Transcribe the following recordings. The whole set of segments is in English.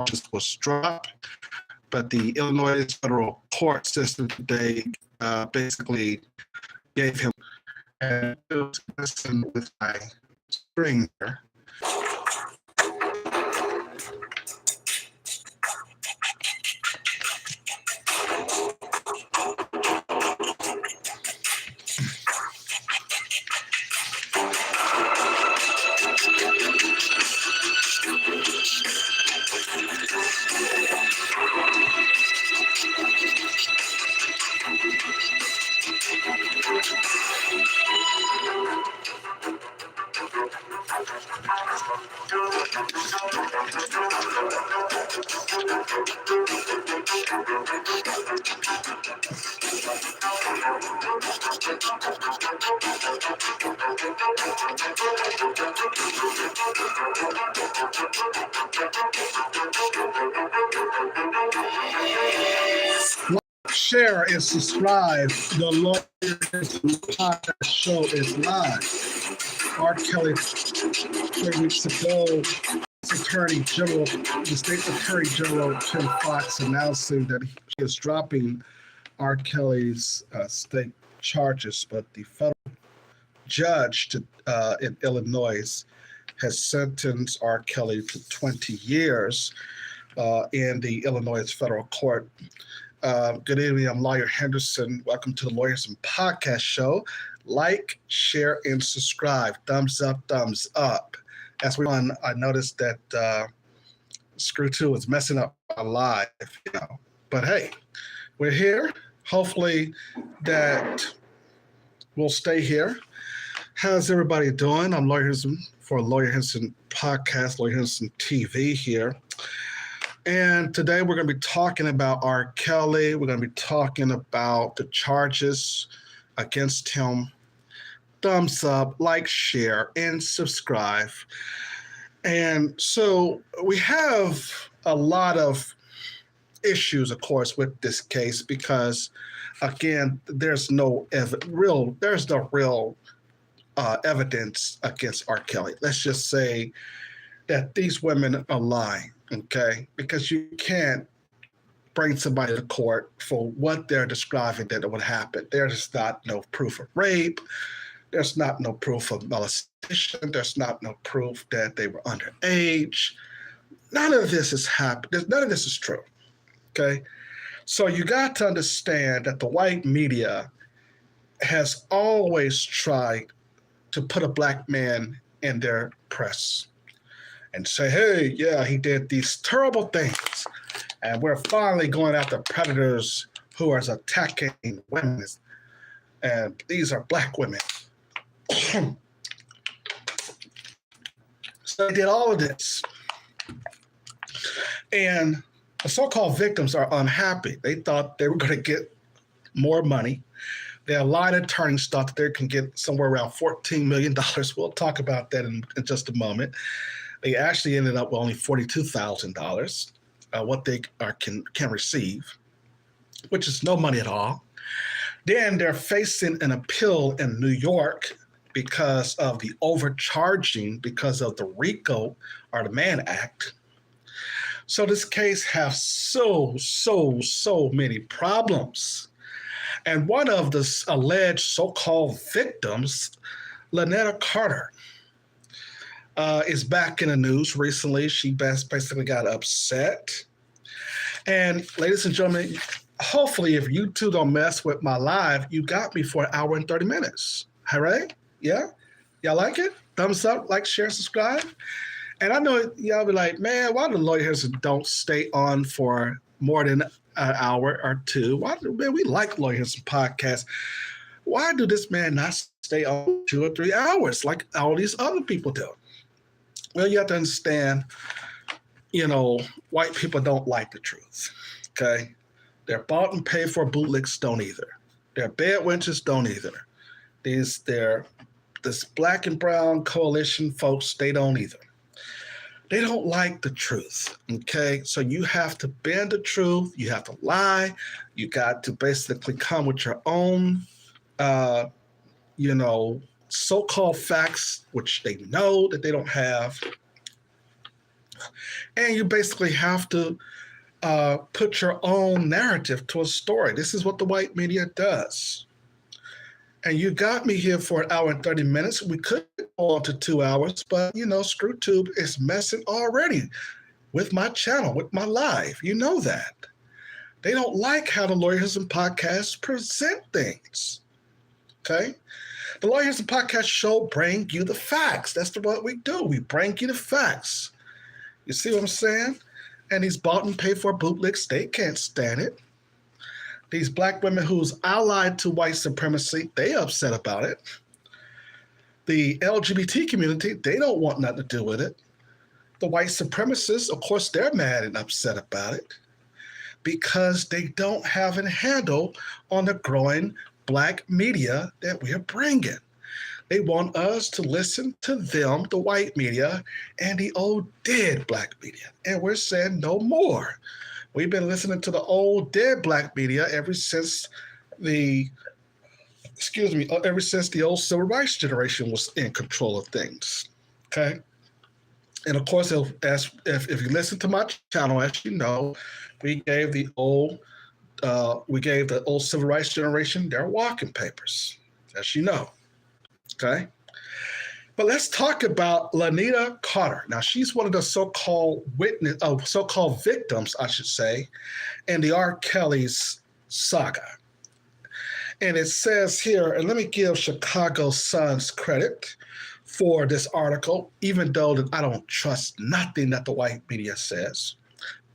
charges was dropped, but the Illinois federal court system today basically gave him and listen with my string here. Share and subscribe. The Lawyer Podcast Show is live. R. Kelly, 3 weeks ago, the State Attorney General Tim Fox announcing that he is dropping R. Kelly's state charges, but the federal judge in Illinois has sentenced R. Kelly to 20 years in the Illinois federal court. Good evening, I'm Lawyer Henderson. Welcome to the Lawyers and Podcast Show. Like, share, and subscribe. Thumbs up, thumbs up. As we run, I noticed that Screw 2 is messing up our live, But hey, we're here. Hopefully that we'll stay here. How's everybody doing? I'm Lawyer Henderson for Lawyer Henderson Podcast, Lawyer Henderson TV here. And today we're going to be talking about R. Kelly. We're going to be talking about the charges against him. Thumbs up, like, share, and subscribe. And so we have a lot of issues, of course, with this case because, again, there's no real evidence against R. Kelly. Let's just say that these women are lying. Okay, because you can't bring somebody to court for what they're describing that it would happen. There's not no proof of rape. There's not no proof of molestation. There's not no proof that they were underage. None of this has happened. None of this is true. Okay, so you got to understand that the white media has always tried to put a black man in their press and say, hey, yeah, he did these terrible things. And we're finally going after predators who are attacking women. And these are black women. So they did all of this. And the so-called victims are unhappy. They thought they were going to get more money. Their line attorneys thought that they can get somewhere around $14 million. We'll talk about that in just a moment. They actually ended up with only $42,000, what they can receive, which is no money at all. Then they're facing an appeal in New York because of the overcharging because of the Rico or the Mann Act. So this case has so many problems. And one of the alleged so-called victims, Lynetta Carter, is back in the news recently. She basically got upset. And ladies and gentlemen, hopefully if you two don't mess with my live, you got me for 1 hour and 30 minutes. All right? Yeah? Y'all like it? Thumbs up, like, share, subscribe. And I know y'all be like, man, why do lawyers don't stay on for more than an hour or two? Man, we like Lawyers and Podcasts. Why do this man not stay on 2 or 3 hours like all these other people do? Well, you have to understand, white people don't like the truth, okay? Their bought and paid for bootlegs don't either. Their bed wenches don't either. This black and brown coalition folks, they don't either. They don't like the truth, okay? So you have to bend the truth. You have to lie. You got to basically come with your own, so-called facts, which they know that they don't have. And you basically have to put your own narrative to a story. This is what the white media does. And you got me here for an hour and 30 minutes. We could go on to 2 hours, but ScrewTube is messing already with my channel, with my live. You know that. They don't like how the Lawyers and Podcasts present things. Okay? The Lawyers and Podcast show bring you the facts. That's what we do. We bring you the facts. You see what I'm saying? And these bought and paid for bootlegs, they can't stand it. These black women who's allied to white supremacy, they upset about it. The LGBT community, they don't want nothing to do with it. The white supremacists, of course, they're mad and upset about it because they don't have a handle on the growing black media that we are bringing. They want us to listen to them, the white media, and the old dead black media. And we're saying no more. We've been listening to the old dead black media ever since the old civil rights generation was in control of things. Okay? And of course, if you listen to my channel, as you know, we gave the old civil rights generation their walking papers, as you know. Okay? But let's talk about Lanita Carter. Now, she's one of the so-called victims, I should say, in the R. Kelly's saga. And it says here, and let me give Chicago Sun's credit for this article, even though I don't trust nothing that the white media says.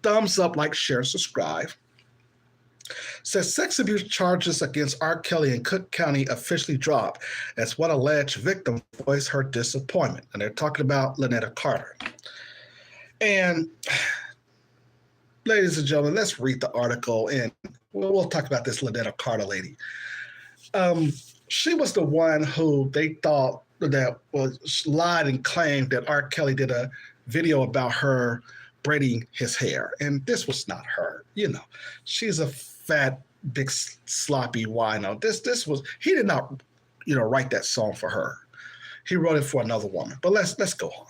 Thumbs up, like, share, subscribe. Says sex abuse charges against R. Kelly in Cook County officially dropped as one alleged victim voiced her disappointment. And they're talking about Lanita Carter. And ladies and gentlemen, let's read the article and we'll talk about this Lanita Carter lady. She was the one who they thought that was lied and claimed that R. Kelly did a video about her braiding his hair. And this was not her. She's a fat, big, sloppy wino. He did not, write that song for her. He wrote it for another woman. But let's go on.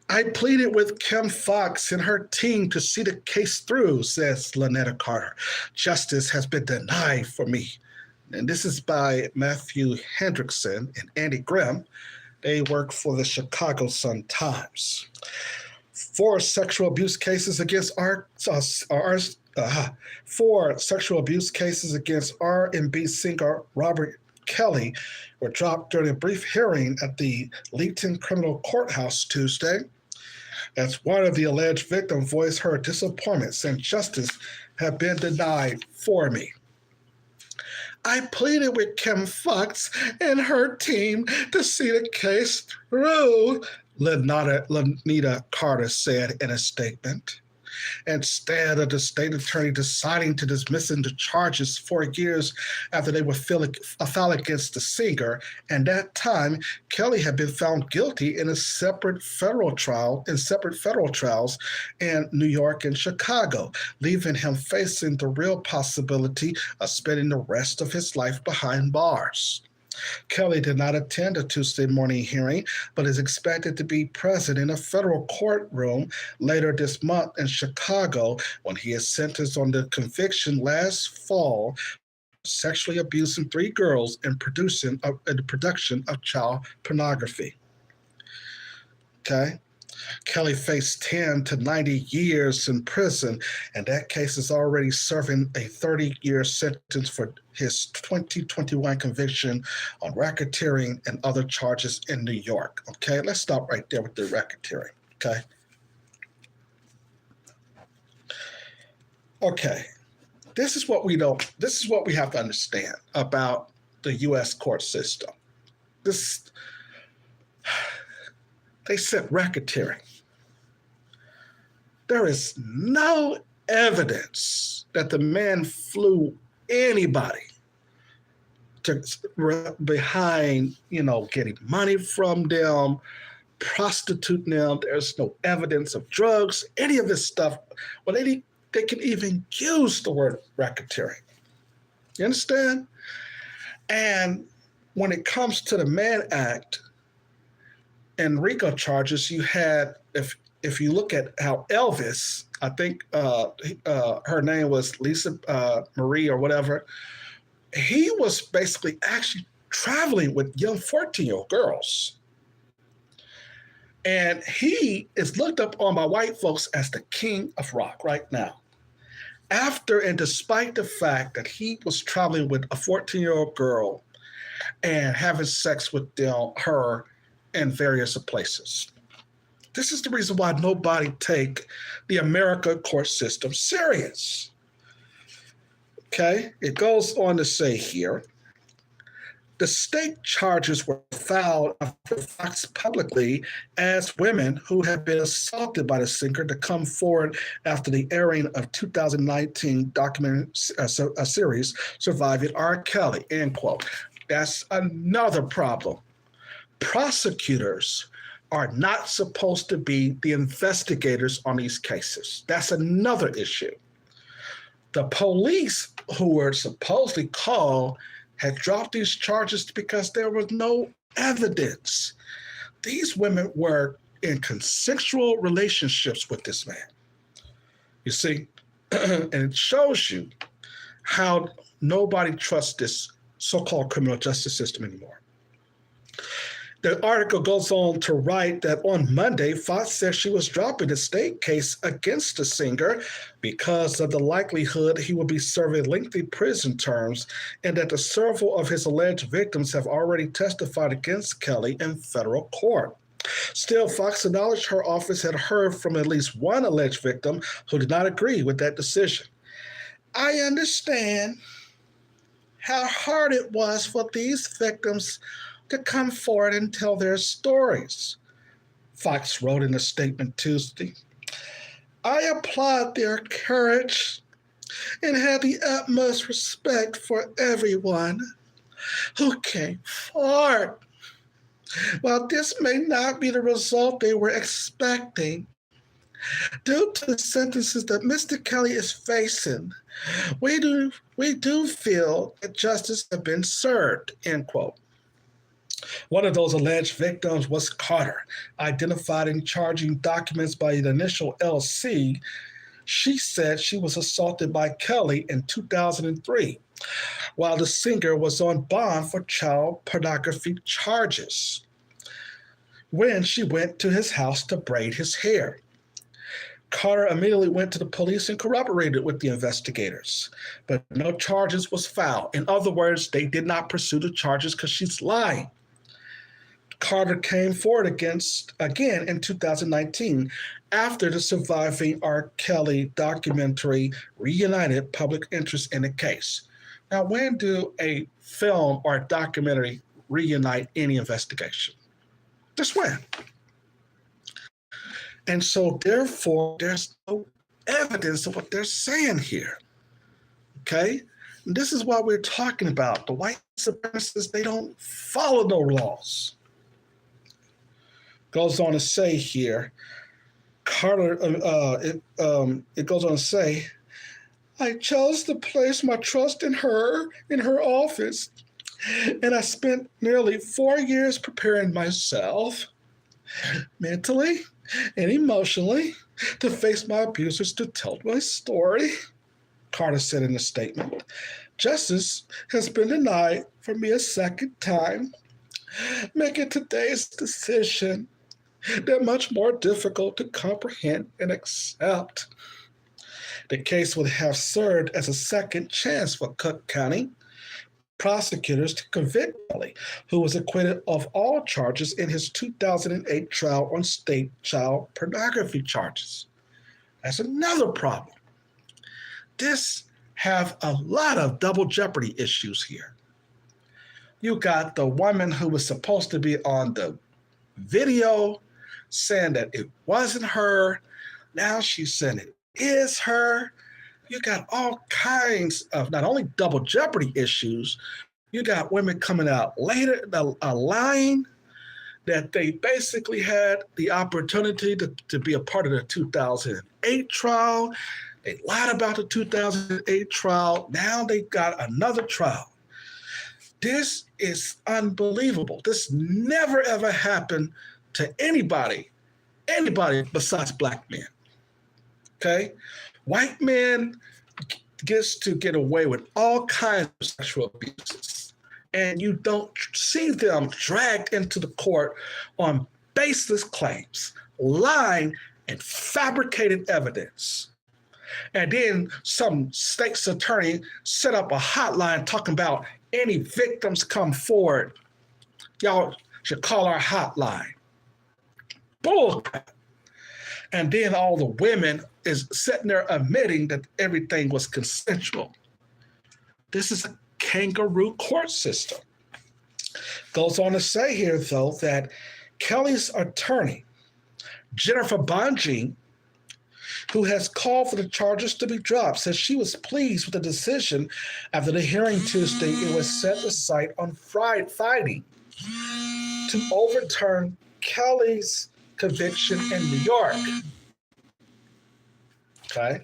I pleaded with Kim Foxx and her team to see the case through, says Lanita Carter. Justice has been denied for me. And this is by Matthew Henderson and Andy Grimm. They work for the Chicago Sun-Times. 4 sexual abuse cases against R&B singer Robert Kelly were dropped during a brief hearing at the Leaton Criminal Courthouse Tuesday. As one of the alleged victims voiced her disappointment, saying justice had been denied for me. I pleaded with Kim Foxx and her team to see the case through, Lanita Carter said in a statement. Instead of the state attorney deciding to dismiss the charges 4 years after they were filed against the singer, and that time Kelly had been found guilty in separate federal trials in New York and Chicago, leaving him facing the real possibility of spending the rest of his life behind bars. Kelly did not attend a Tuesday morning hearing, but is expected to be present in a federal courtroom later this month in Chicago when he is sentenced on the conviction last fall for sexually abusing 3 girls and the production of child pornography. Okay? Kelly faced 10 to 90 years in prison, and that case is already serving a 30-year sentence for his 2021 conviction on racketeering and other charges in New York. Okay, let's stop right there with the racketeering. Okay, this is what we have to understand about the U.S. court system. They said racketeering. There is no evidence that the man flew anybody behind, getting money from them, prostituting them. There's no evidence of drugs, any of this stuff. Well, they can even use the word racketeering. You understand? And when it comes to the Mann Act, in Rico charges, you had if you look at how Elvis, I think her name was Lisa Marie or whatever, he was basically actually traveling with young 14-year-old girls. And he is looked up on by white folks as the king of rock right now. After and despite the fact that he was traveling with a 14-year-old girl and having sex with her in various places. This is the reason why nobody take the American court system serious. Okay, it goes on to say here, the state charges were filed after Fox publicly asked women who had been assaulted by the singer to come forward after the airing of 2019 documentary series, Surviving R. Kelly, end quote. That's another problem. Prosecutors are not supposed to be the investigators on these cases. That's another issue. The police who were supposedly called had dropped these charges because there was no evidence. These women were in consensual relationships with this man. You see, and it shows you how nobody trusts this so-called criminal justice system anymore. The article goes on to write that on Monday, Fox said she was dropping the state case against the singer because of the likelihood he would be serving lengthy prison terms and that the several of his alleged victims have already testified against Kelly in federal court. Still, Fox acknowledged her office had heard from at least one alleged victim who did not agree with that decision. I understand how hard it was for these victims to come forward and tell their stories, Fox wrote in a statement Tuesday. I applaud their courage and have the utmost respect for everyone who came forward. While this may not be the result they were expecting, due to the sentences that Mr. Kelly is facing, we do feel that justice has been served, end quote. One of those alleged victims was Carter, identified in charging documents by the initial LC. She said she was assaulted by Kelly in 2003, while the singer was on bond for child pornography charges when she went to his house to braid his hair. Carter immediately went to the police and corroborated with the investigators, but no charges was filed. In other words, they did not pursue the charges because she's lying. Carter came forward again in 2019 after the Surviving R. Kelly documentary reunited public interest in the case. Now, when do a film or a documentary reunite any investigation? Just when? And so, therefore, there's no evidence of what they're saying here. Okay? And this is why we're talking about the white supremacists. They don't follow no laws. Goes on to say here, Carter, it goes on to say, I chose to place my trust in her office, and I spent nearly 4 years preparing myself mentally and emotionally to face my abusers to tell my story, Carter said in a statement. Justice has been denied for me a second time, making today's decision that much more difficult to comprehend and accept. The case would have served as a second chance for Cook County prosecutors to convict Kelly, who was acquitted of all charges in his 2008 trial on state child pornography charges. That's another problem. This have a lot of double jeopardy issues here. You got the woman who was supposed to be on the video saying that it wasn't her. Now she's saying it is her. You got all kinds of not only double jeopardy issues, you got women coming out later lying that they basically had the opportunity to be a part of the 2008 trial. They lied about the 2008 trial. Now they got another trial. This is unbelievable. This never, ever happened to anybody besides black men. Okay? White men gets to get away with all kinds of sexual abuses, and you don't see them dragged into the court on baseless claims, lying and fabricated evidence. And then some state's attorney set up a hotline talking about any victims come forward. Y'all should call our hotline. Bull. And then all the women is sitting there admitting that everything was consensual. This is a kangaroo court system. Goes on to say here, though, that Kelly's attorney, Jennifer Bonjean, who has called for the charges to be dropped, says she was pleased with the decision after the hearing Tuesday. It was set aside on Friday to overturn Kelly's conviction in New York. Okay.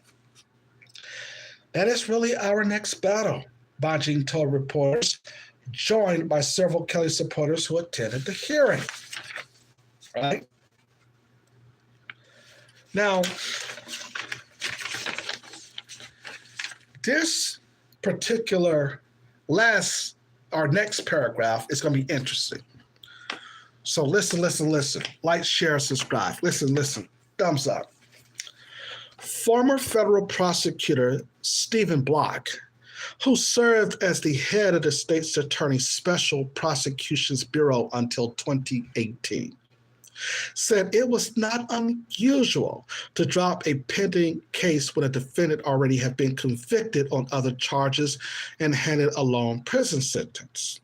That is really our next battle, Bonjean told reporters, joined by several Kelly supporters who attended the hearing. Right? Now, this particular our next paragraph is going to be interesting. So listen. Like, share, subscribe. Listen. Thumbs up. Former federal prosecutor Stephen Block, who served as the head of the state's attorney's Special Prosecutions Bureau until 2018, said it was not unusual to drop a pending case when a defendant already had been convicted on other charges and handed a long prison sentence.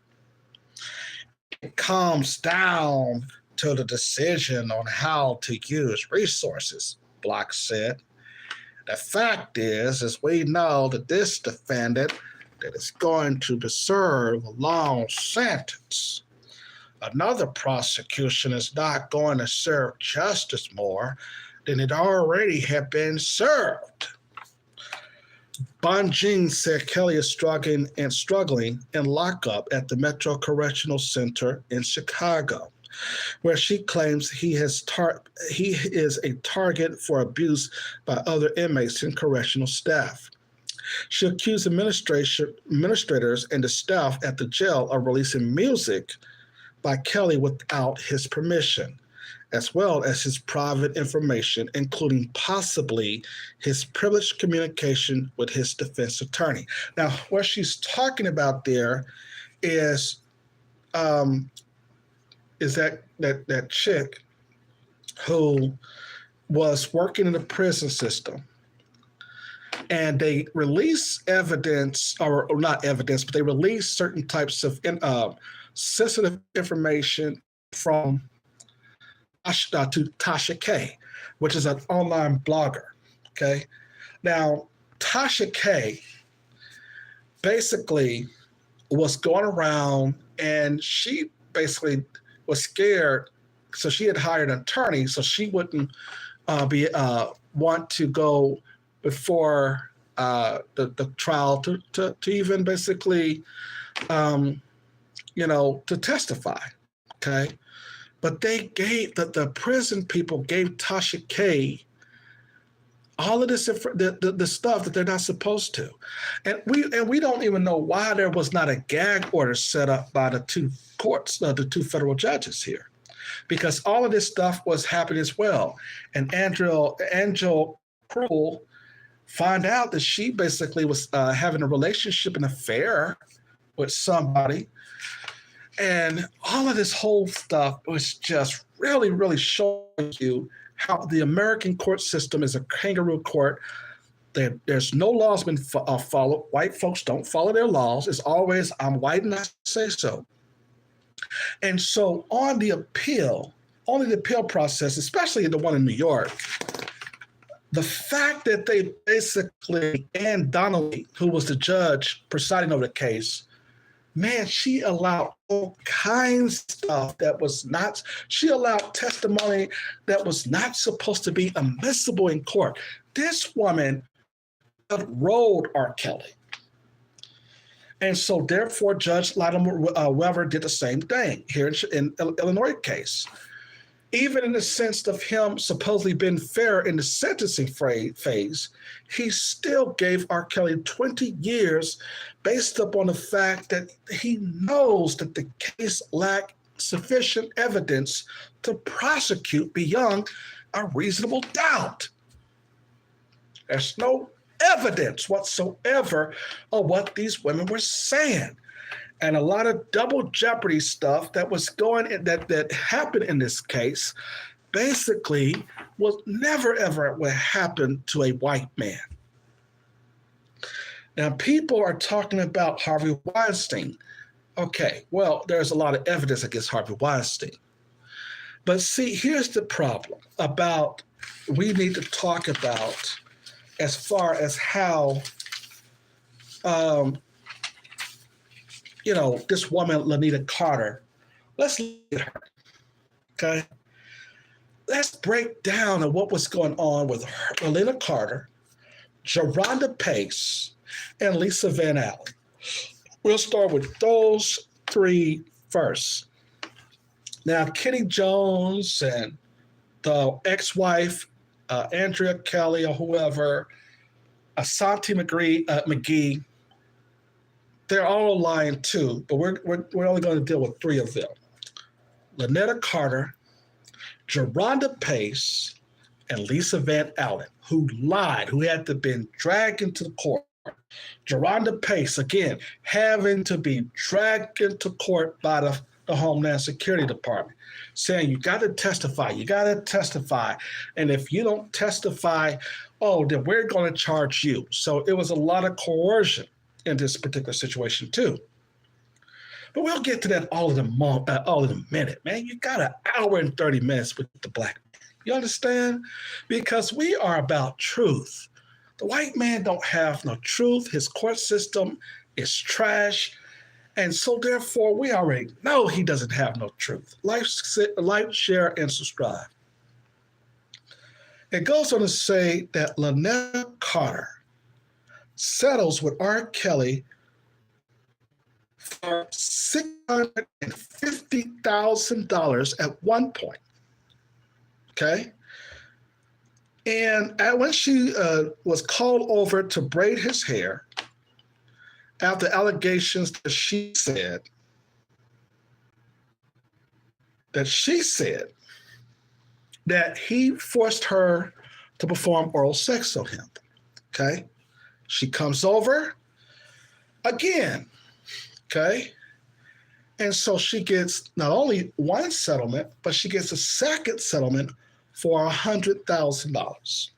It comes down to the decision on how to use resources, Block said. The fact is we know that this defendant that is going to serve a long sentence. Another prosecution is not going to serve justice more than it already had been served. Bonjean said Kelly is struggling in lockup at the Metro Correctional Center in Chicago, where she claims he is a target for abuse by other inmates and correctional staff. She accused administrators and the staff at the jail of releasing music by Kelly without his permission, as well as his private information, including possibly his privileged communication with his defense attorney. Now, what she's talking about there is that chick who was working in the prison system, and they release evidence, or not evidence, but they release certain types of sensitive information from to Tasha K, which is an online blogger. Okay, now Tasha K basically was going around, and she basically was scared, so she had hired an attorney so she wouldn't want to go before the trial to even basically to testify. Okay, but they gave the prison people gave Tasha K all of this the stuff that they're not supposed to, and we don't even know why there was not a gag order set up by the two courts, the two federal judges here, because all of this stuff was happening as well. And Angel Cruel find out that she basically was having a relationship, an affair with somebody, and all of this whole stuff was just really, really showing you how the American court system is a kangaroo court. There's no laws been followed. White folks don't follow their laws. It's always, I'm white and I say so. And so on the appeal process, especially the one in New York, the fact that they basically, Ann Donnelly, who was the judge presiding over the case, man, she allowed all kinds of stuff she allowed testimony that was not supposed to be admissible in court. This woman rolled R. Kelly. And so therefore, Judge Latimer Weber did the same thing here in Illinois case. Even in the sense of him supposedly being fair in the sentencing phase, he still gave R. Kelly 20 years based upon the fact that he knows that the case lacked sufficient evidence to prosecute beyond a reasonable doubt. There's no evidence whatsoever of what these women were saying. And a lot of double jeopardy stuff that was that happened in this case basically was never ever would happen to a white man. Now people are talking about Harvey Weinstein. Okay, well, there's a lot of evidence against Harvey Weinstein. But see, here's the problem about we need to talk about as far as how this woman, Lanita Carter, let's look at her, okay? Let's break down what was going on with her, Lanita Carter, Geronda Pace, and Lisa Van Allen. We'll start with those three first. Now, Kitty Jones and the ex-wife, Andrea Kelly or whoever, Asante McGee, they're all lying too, but we're only going to deal with three of them. Lanita Carter, Geronda Pace, and Lisa Van Allen, who lied, who had to be dragged into court. Geronda Pace, again, having to be dragged into court by the Homeland Security Department, saying you got to testify. And if you don't testify, then we're going to charge you. So it was a lot of coercion in this particular situation too. But we'll get to that all in a minute, man. You got an hour and 30 minutes with the black man. You understand? Because we are about truth. The white man don't have no truth. His court system is trash. And so therefore, we already know he doesn't have no truth. Like, share, and subscribe. It goes on to say that Lanita Carter settles with R. Kelly for $650,000 at one point. Okay? And when she was called over to braid his hair, after allegations that she said that he forced her to perform oral sex on him. Okay? She comes over again. Okay? And so she gets not only one settlement, but she gets a second settlement for $100,000.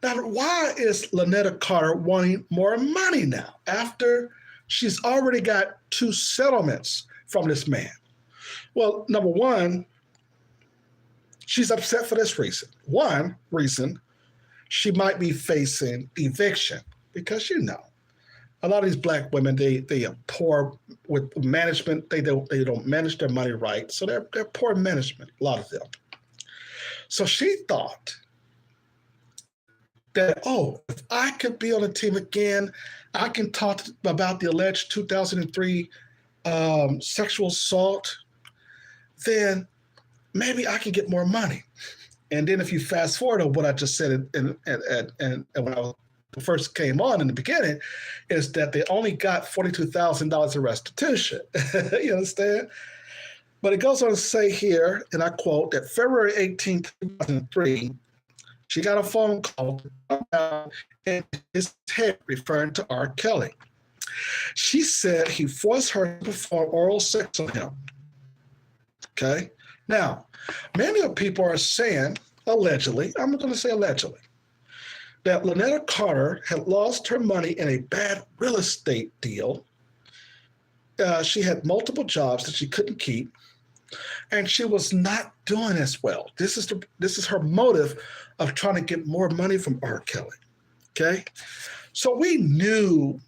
Now, why is Lanita Carter wanting more money now after she's already got two settlements from this man? Well, number one, she's upset for this reason. One reason, she might be facing eviction because, a lot of these black women, they are poor with management. They don't manage their money right. So they're poor management, a lot of them. So she thought that, if I could be on the team again, I can talk about the alleged 2003 sexual assault, then maybe I can get more money. And then if you fast forward to what I just said and when I first came on in the beginning, is that they only got $42,000 in restitution. You understand? But it goes on to say here, and I quote, that February 18, 2003, she got a phone call in his head referring to R. Kelly. She said he forced her to perform oral sex on him. Okay? Now, many people are saying, allegedly, I'm going to say allegedly, that Lanita Carter had lost her money in a bad real estate deal. She had multiple jobs that she couldn't keep, and she was not doing as well. This is her motive of trying to get more money from R. Kelly. Okay? So we knew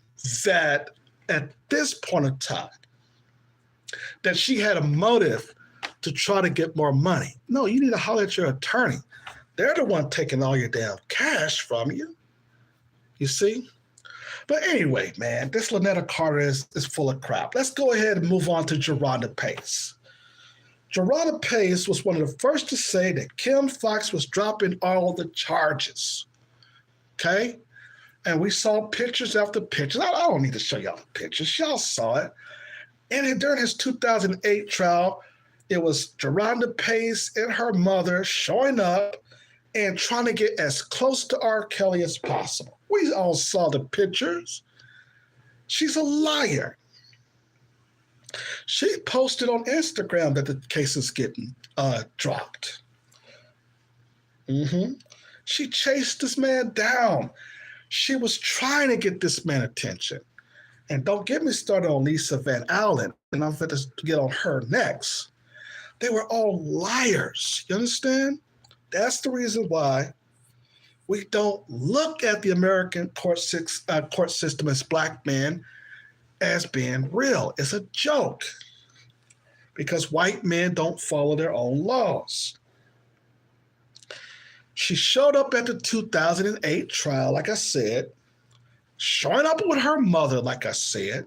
that at this point in time, that she had a motive to try to get more money. No, you need to holler at your attorney. They're the one taking all your damn cash from you. You see? But anyway, man, this Lanita Carter is full of crap. Let's go ahead and move on to Geronda Pace. Gerada Pace was one of the first to say that Kim Foxx was dropping all the charges. Okay? And we saw pictures after pictures. I don't need to show y'all the pictures. Y'all saw it. And during his 2008 trial, it was Gerada Pace and her mother showing up and trying to get as close to R. Kelly as possible. We all saw the pictures. She's a liar. She posted on Instagram that the case is getting dropped. She chased this man down. She was trying to get this man attention. And don't get me started on Lisa Van Allen, and I'm going to get on her next. They were all liars. You understand? That's the reason why we don't look at the American court system as black men as being real. It's a joke because white men don't follow their own laws. She showed up at the 2008 trial, like I said, showing up with her mother, like I said,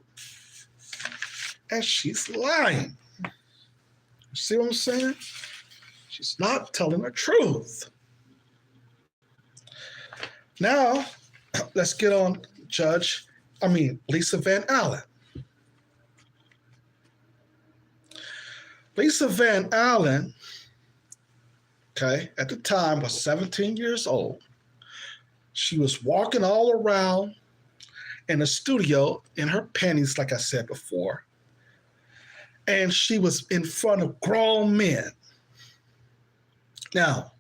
and she's lying. You see what I'm saying? She's not telling the truth. Now, let's get on Lisa Van Allen. Lisa Van Allen, at the time was 17 years old. She was walking all around in a studio in her panties, like I said before, and she was in front of grown men. Now,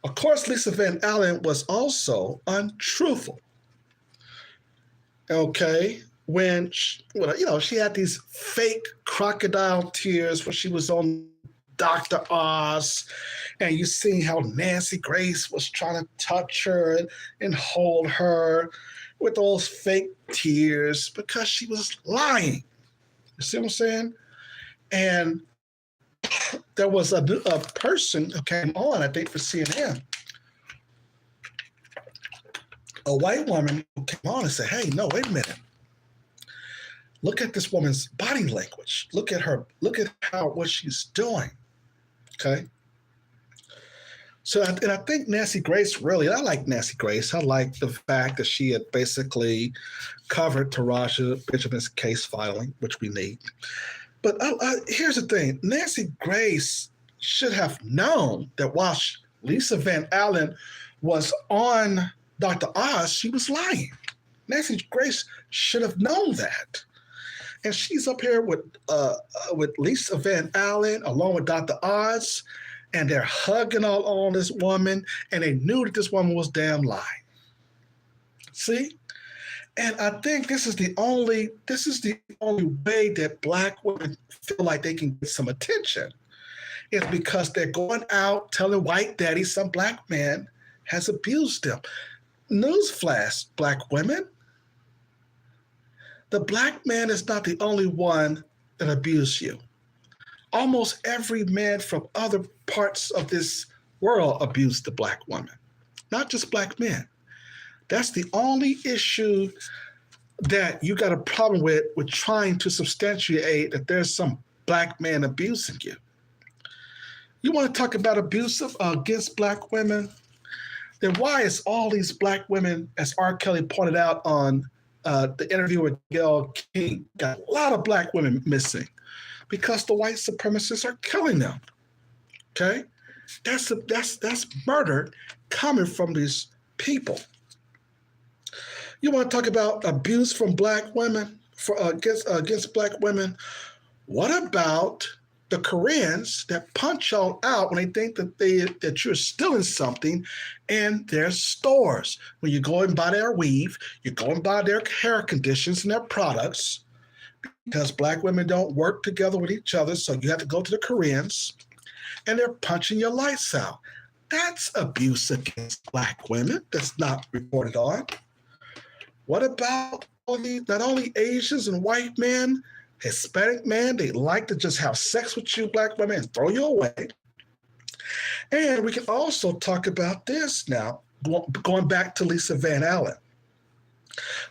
of course, Lisa Van Allen was also untruthful. When she had these fake crocodile tears when she was on Dr. Oz, and you see how Nancy Grace was trying to touch her and hold her with those fake tears because she was lying. You see what I'm saying? And there was a person who came on, I think, for CNN, a white woman who came on and said, hey, no, wait a minute. Look at this woman's body language. Look at her. Look at what she's doing. Okay. So, and I think Nancy Grace I like Nancy Grace. I like the fact that she had basically covered Taraji Benjamin's case filing, which we need. But here's the thing. Nancy Grace should have known that while Lisa Van Allen was on Dr. Oz, she was lying. Nancy Grace should have known that. And she's up here with Lisa Van Allen along with Dr. Oz, and they're hugging all on this woman, and they knew that this woman was damn lying. See? And I think this is the only way that black women feel like they can get some attention. It's because they're going out telling white daddy some black man has abused them. Newsflash, black women. The black man is not the only one that abused you. Almost every man from other parts of this world abused the black woman, not just black men. That's the only issue that you got a problem with trying to substantiate that there's some black man abusing you. You want to talk about abuse against black women? Then why is all these black women, as R. Kelly pointed out on the interview with Gayle King, got a lot of black women missing? Because the white supremacists are killing them. Okay? That's murder coming from these people. You want to talk about abuse from black women, against black women? What about the Koreans that punch y'all out when they think that you're stealing something in their stores? When you go and buy their weave, you go and buy their hair conditions and their products, because black women don't work together with each other, so you have to go to the Koreans, and they're punching your lights out. That's abuse against black women that's not reported on. What about not only Asians and white men, Hispanic men, they like to just have sex with you, black women, and throw you away. And we can also talk about this now, going back to Lisa Van Allen.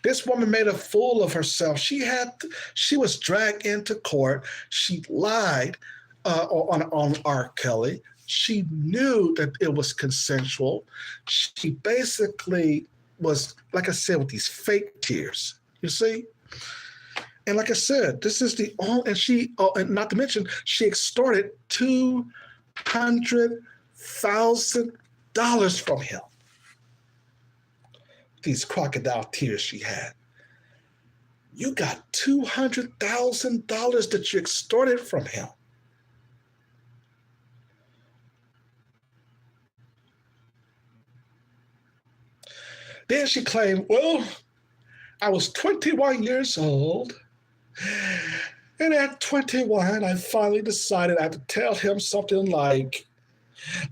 This woman made a fool of herself. She was dragged into court. She lied. on R. Kelly. She knew that it was consensual. She basically was, like I said, with these fake tears. You see? And like I said, this is the only, and not to mention, she extorted $200,000 from him. These crocodile tears she had. You got $200,000 that you extorted from him. Then she claimed, well, I was 21 years old. And at 21, I finally decided I had to tell him something like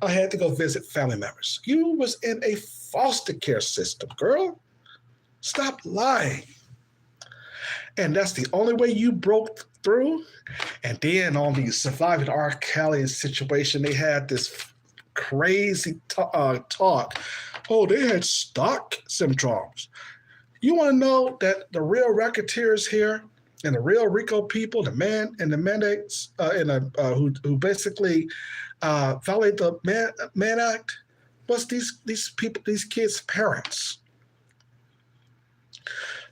I had to go visit family members. You was in a foster care system, girl. Stop lying. And that's the only way you broke through. And then on the surviving R. Kelly situation, they had this crazy talk. Oh, they had stock syndromes. You want to know that the real racketeers here and the real Rico people, the man and the mandates, who basically violate the Man Act, was these people, these kids' parents.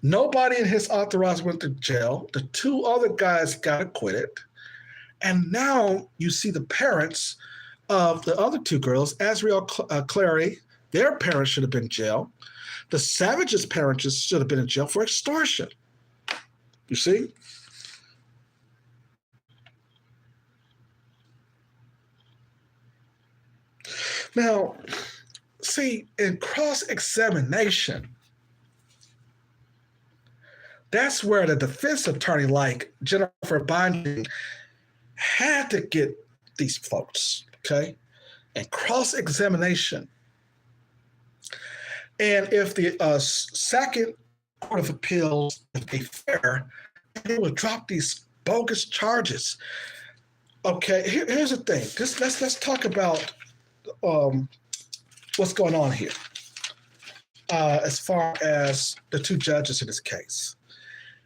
Nobody in his entourage went to jail. The two other guys got acquitted. And now you see the parents of the other two girls, Azriel Clary, their parents should have been in jail. The Savage's parents should have been in jail for extortion. You see? Now, see, in cross-examination, that's where the defense attorney, like Jennifer Bonding, had to get these folks, okay? And cross-examination. And if the Second Court of Appeals, if they fair, they would drop these bogus charges. Okay, here's the thing. Let's talk about what's going on here as far as the two judges in this case.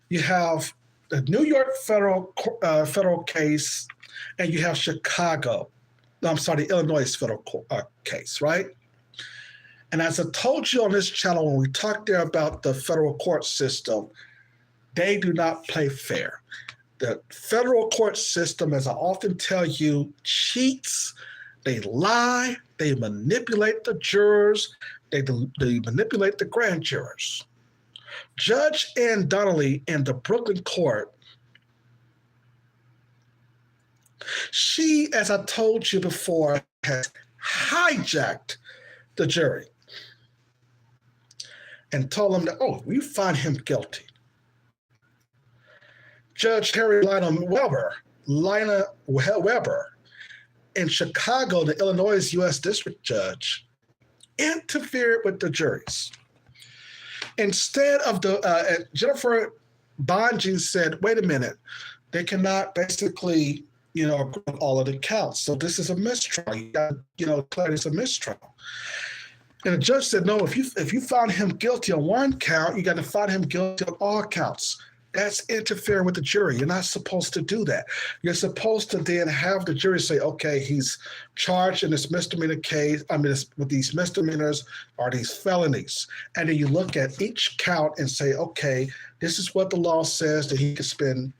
You have the New York federal case, and you have Illinois federal case, right? And as I told you on this channel when we talked there about the federal court system, they do not play fair. The federal court system, as I often tell you, cheats, they lie, they manipulate the jurors, they manipulate the grand jurors. Judge Ann Donnelly in the Brooklyn court, she, as I told you before, has hijacked the jury and told them that, oh, we find him guilty. Judge Harry Lina Weber in Chicago, the Illinois U.S. District Judge, interfered with the juries. Instead of Jennifer Bonding said, wait a minute, they cannot basically, agree on all of the counts. So this is a mistrial. You got to, declare it's a mistrial. And the judge said, no, if you found him guilty on one count, you got to find him guilty on all counts. That's interfering with the jury. You're not supposed to do that. You're supposed to then have the jury say, okay, he's charged in this misdemeanor case, with these misdemeanors or these felonies. And then you look at each count and say, okay, this is what the law says, that he could spend,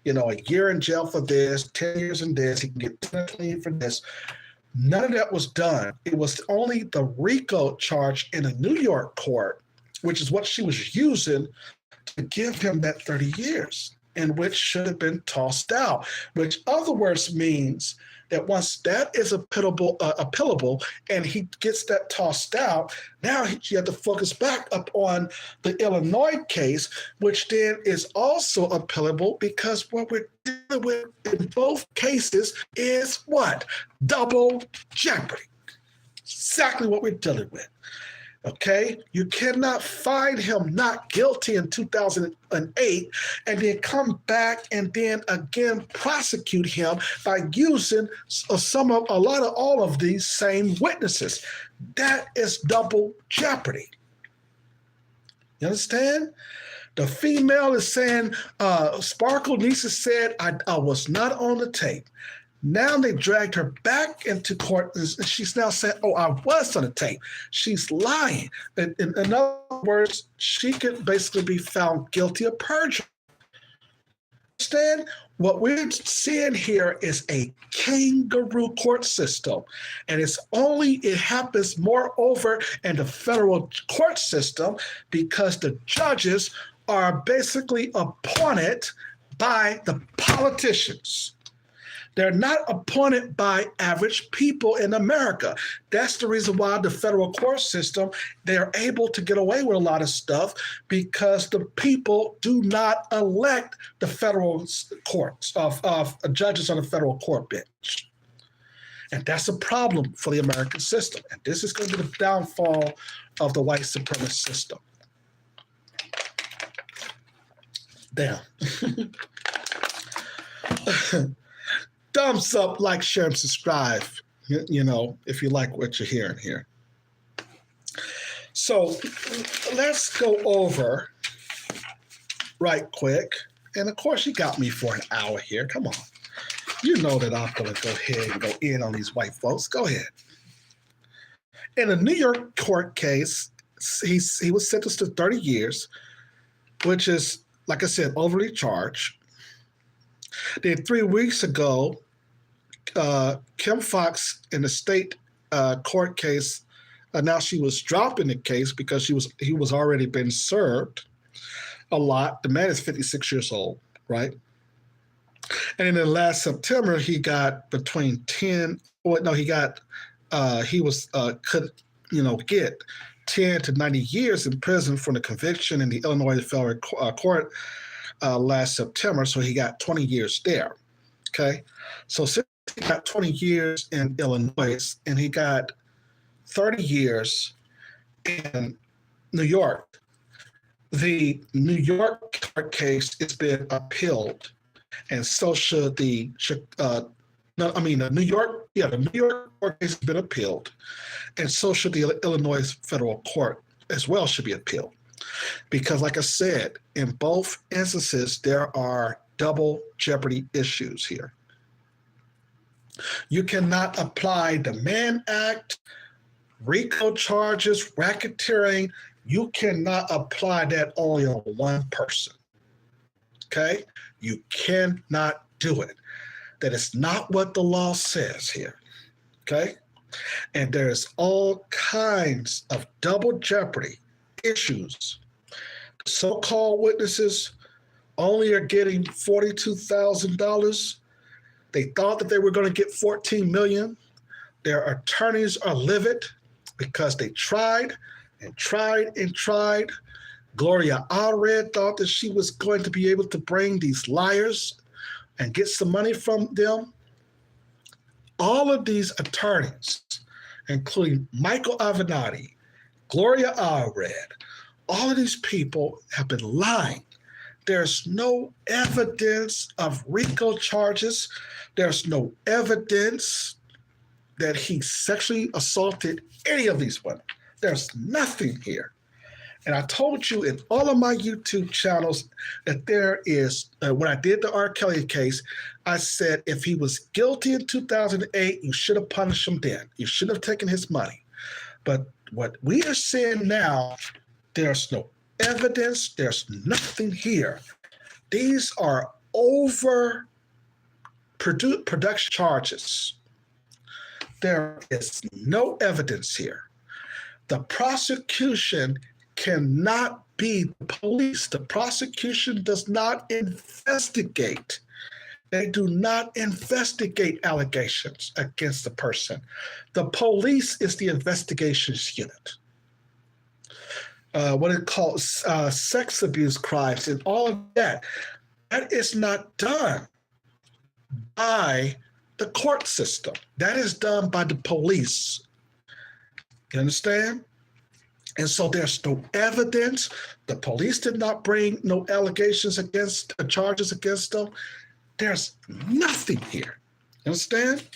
a year in jail for this, 10 years in this, he can get 10 for this. None of that was done. It was only the RICO charge in a New York court, which is what she was using to give him that 30 years, and which should have been tossed out, which other words means that once that is appealable and he gets that tossed out, now you have to focus back up on the Illinois case, which then is also appealable, because what we're dealing with in both cases is what? Double jeopardy. Exactly what we're dealing with. Okay, you cannot find him not guilty in 2008 and then come back and then again prosecute him by using all of these same witnesses. That is double jeopardy. You understand? The female is saying, Sparkle Nisa said, I was not on the tape. Now they dragged her back into court, and she's now saying, "Oh, I was on the tape." She's lying. In other words, she could basically be found guilty of perjury. Understand? What we're seeing here is a kangaroo court system, and it happens moreover in the federal court system because the judges are basically appointed by the politicians. They're not appointed by average people in America. That's the reason why the federal court system, they're able to get away with a lot of stuff because the people do not elect the federal courts of judges on the federal court bench. And that's a problem for the American system. And this is going to be the downfall of the white supremacist system. Damn. Thumbs up, like, share, and subscribe, if you like what you're hearing here. So let's go over right quick. And of course, you got me for an hour here. Come on. You know that I'm going to go ahead and go in on these white folks. Go ahead. In a New York court case, he was sentenced to 30 years, which is, like I said, overly charged. Then 3 weeks ago, Kim Fox in the state court case announced she was dropping the case because he was already been served a lot. The man is 56 years old, right? And then last September, he got between 10. Well, no, he got get 10 to 90 years in prison for the conviction in the Illinois federal court last September. So he got 20 years there. Okay, so since he got 20 years in Illinois and he got 30 years in New York, the New York court case has been appealed, and so should the New York court case has been appealed, and so should the Illinois federal court as well should be appealed. Because, like I said, in both instances, there are double jeopardy issues here. You cannot apply the Mann Act, Rico charges, racketeering. You cannot apply that only on one person. Okay? You cannot do it. That is not what the law says here. Okay? And there's all kinds of double jeopardy issues. So-called witnesses only are getting $42,000. They thought that they were going to get $14 million. Their attorneys are livid because they tried and tried and tried. Gloria Allred thought that she was going to be able to bring these liars and get some money from them. All of these attorneys, including Michael Avenatti, Gloria Allred, all of these people have been lying. There's no evidence of Rico charges. There's no evidence that he sexually assaulted any of these women. There's nothing here. And I told you in all of my YouTube channels that there is, when I did the R. Kelly case, I said if he was guilty in 2008, you should have punished him then. You shouldn't have taken his money. But what we are seeing now, there's no evidence. There's nothing here. These are over production charges. There is no evidence here. The prosecution cannot be the police. The prosecution does not investigate. They do not investigate allegations against the person. The police is the investigations unit. What it calls sex abuse crimes and all of that, that is not done by the court system. That is done by the police. You understand? And so there's no evidence. The police did not bring no allegations against, charges against them. There's nothing here. You understand?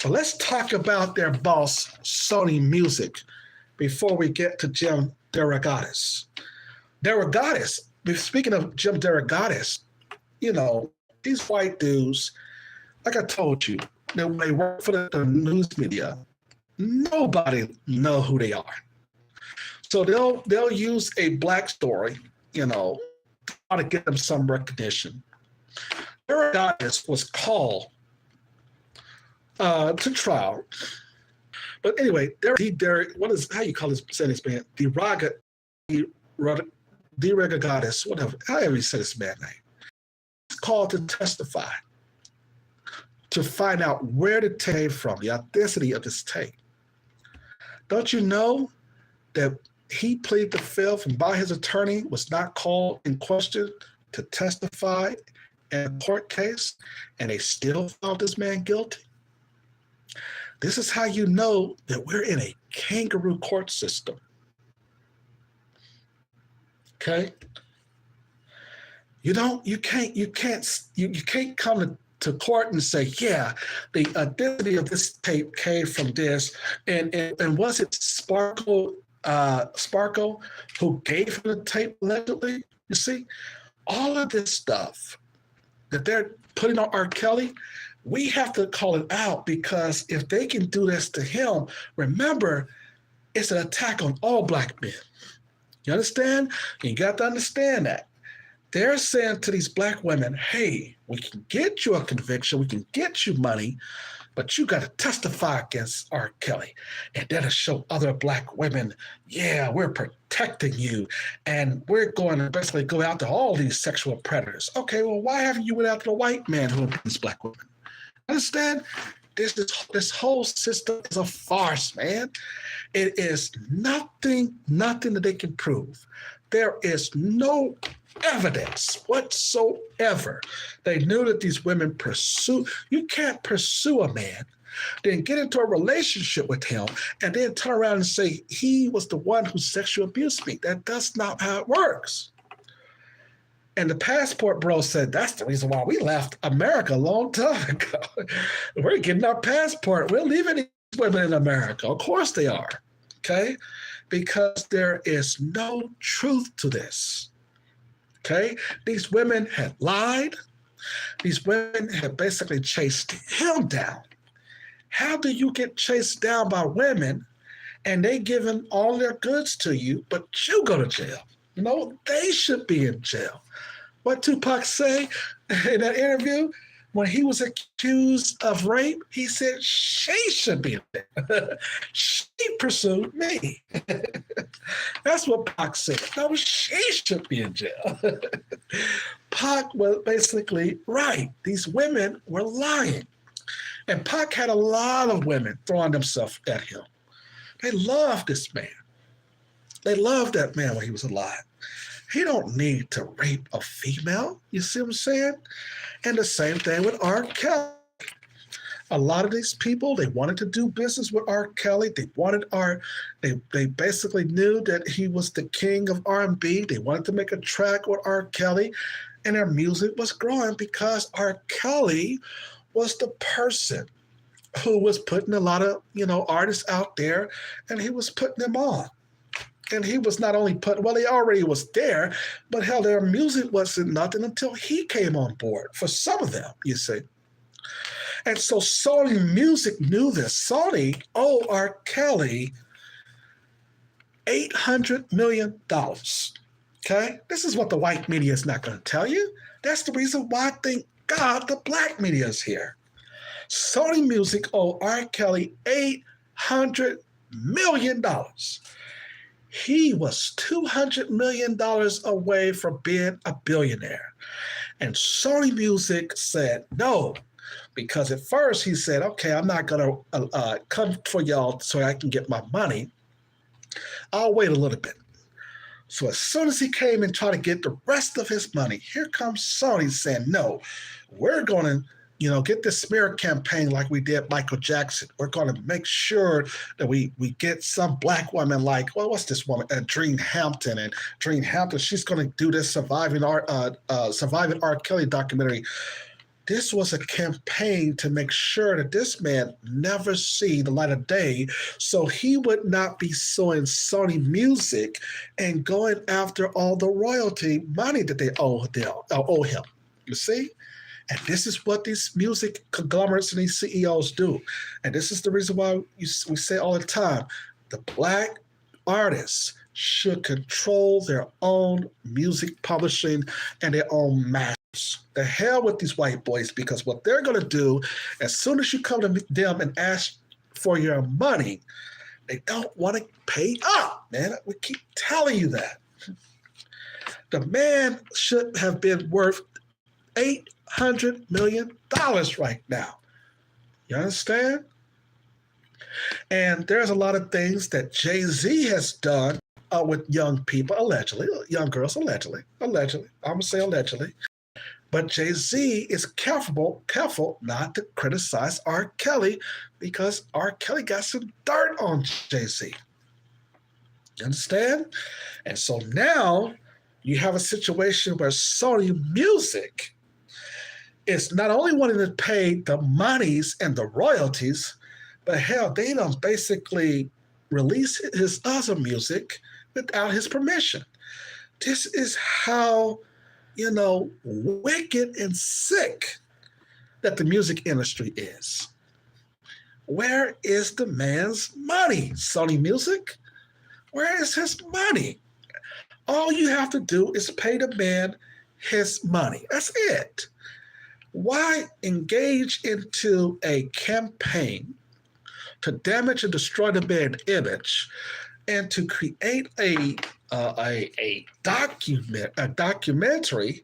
But let's talk about their boss, Sony Music, before we get to Jim DeRogatis. Speaking of Jim DeRogatis, these white dudes, like I told you, that they work for the news media. Nobody know who they are. So they'll use a black story, to get them some recognition. Their goddess was called to trial. But anyway, what is how you call this sentence man? Derega goddess, whatever, however you say this man's name. He's called to testify to find out where the tape came from, the authenticity of this tape. Don't you know that he pleaded the fifth and by his attorney was not called in question to testify in a court case, and they still found this man guilty? This is how you know that we're in a kangaroo court system. Okay? You can't come to court and say, yeah, the identity of this tape came from this, and was it Sparkle who gave him the tape allegedly? You see, all of this stuff that they're putting on R. Kelly, we have to call it out, because if they can do this to him, remember, it's an attack on all black men. You understand? You got to understand that. They're saying to these black women, hey, we can get you a conviction, we can get you money, but you got to testify against R. Kelly. And that'll show other black women, yeah, we're protecting you, and we're going to basically go after all these sexual predators. Okay, well, why haven't you went after the white man who abused black women? Understand? This whole system is a farce, man. It is nothing that they can prove. There is no evidence whatsoever. They knew that these women you can't pursue a man, then get into a relationship with him, and then turn around and say he was the one who sexually abused me. That's not how it works. And the passport bro said, that's the reason why we left America a long time ago. We're getting our passport. We're leaving these women in America. Of course they are, okay? Because there is no truth to this, okay? These women had lied. These women had basically chased him down. How do you get chased down by women and they giving all their goods to you, but you go to jail? They should be in jail. What Tupac say in that interview when he was accused of rape? He said she should be in jail. She pursued me. That's what Pac said. No, she should be in jail. Pac was basically right. These women were lying. And Pac had a lot of women throwing themselves at him. They loved this man. They loved that man when he was alive. He don't need to rape a female. You see what I'm saying? And the same thing with R. Kelly. A lot of these people, they wanted to do business with R. Kelly. They basically knew that he was the king of R&B. They wanted to make a track with R. Kelly, and their music was growing because R. Kelly was the person who was putting a lot of, artists out there, and he was putting them on. And he was not only he already was there, but hell, their music wasn't nothing until he came on board for some of them, you see. And so Sony Music knew this. Sony owed R. Kelly $800 million, okay? This is what the white media is not going to tell you. That's the reason why, thank God, the black media is here. Sony Music owed R. Kelly $800 million. He was $200 million away from being a billionaire. And Sony Music said no, because at first he said, okay, I'm not going to come for y'all so I can get my money. I'll wait a little bit. So as soon as he came and tried to get the rest of his money, here comes Sony saying, no, we're going to get this smear campaign like we did Michael Jackson. We're going to make sure that we get some black woman like, what's this woman? Dream Hampton. And Dream Hampton, she's going to do this Surviving R. Kelly documentary. This was a campaign to make sure that this man never see the light of day, so he would not be suing Sony Music and going after all the royalty money that they owe him. You see? And this is what these music conglomerates and these CEOs do. And this is the reason why we say all the time, the black artists should control their own music publishing and their own masters. The hell with these white boys, because what they're going to do, as soon as you come to them and ask for your money, they don't want to pay up, man. We keep telling you that. The man should have been worth $800 million right now. You understand? And there's a lot of things that Jay-Z has done with young people, allegedly, young girls, allegedly. I'm going to say allegedly. But Jay-Z is careful not to criticize R. Kelly, because R. Kelly got some dirt on Jay-Z. You understand? And so now you have a situation where Sony Music is not only wanting to pay the monies and the royalties, but hell, they don't basically release his other music without his permission. This is how, wicked and sick that the music industry is. Where is the man's money? Sony Music? Where is his money? All you have to do is pay the man his money. That's it. Why engage into a campaign to damage and destroy the man's image and to create a documentary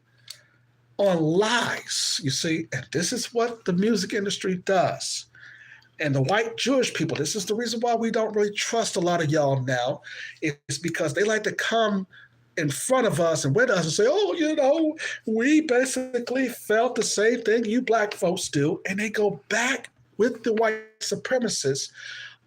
on lies? You see, and this is what the music industry does. And the white Jewish people, this is the reason why we don't really trust a lot of y'all now. It's because they like to come in front of us and with us and say, oh, we basically felt the same thing you black folks do. And they go back with the white supremacists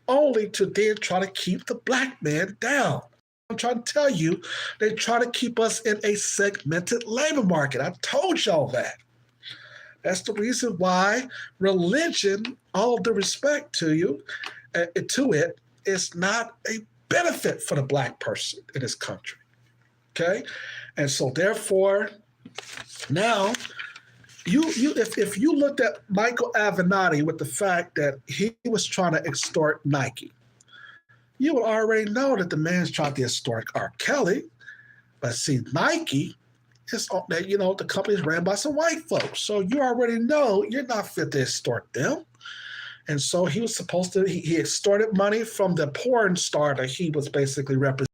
only to then try to keep the black man down. I'm trying to tell you, they try to keep us in a segmented labor market. I told y'all that. That's the reason why religion, all due respect to you, to it, is not a benefit for the black person in this country. Okay? And so therefore, now, if you looked at Michael Avenatti with the fact that he was trying to extort Nike, you would already know that the man's trying to extort R. Kelly. But see, Nike is, the company is ran by some white folks. So you already know you're not fit to extort them. And so he was supposed to, he extorted money from the porn star that he was basically representing.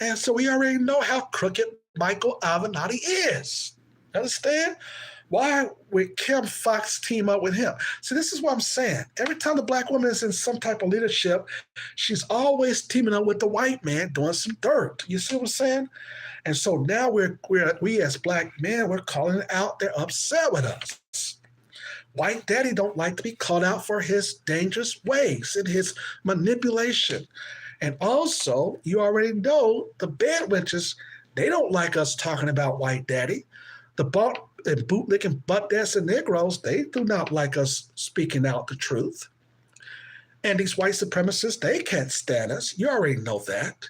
And so we already know how crooked Michael Avenatti is. Understand? Why would Kim Fox team up with him? So this is what I'm saying. Every time the black woman is in some type of leadership, she's always teaming up with the white man doing some dirt. You see what I'm saying? And so now we as black men, we're calling it out. They're upset with us. White daddy don't like to be called out for his dangerous ways and his manipulation. And also, you already know the bed witches, they don't like us talking about white daddy. The bootlicking butt dancing Negroes, they do not like us speaking out the truth. And these white supremacists, they can't stand us. You already know that.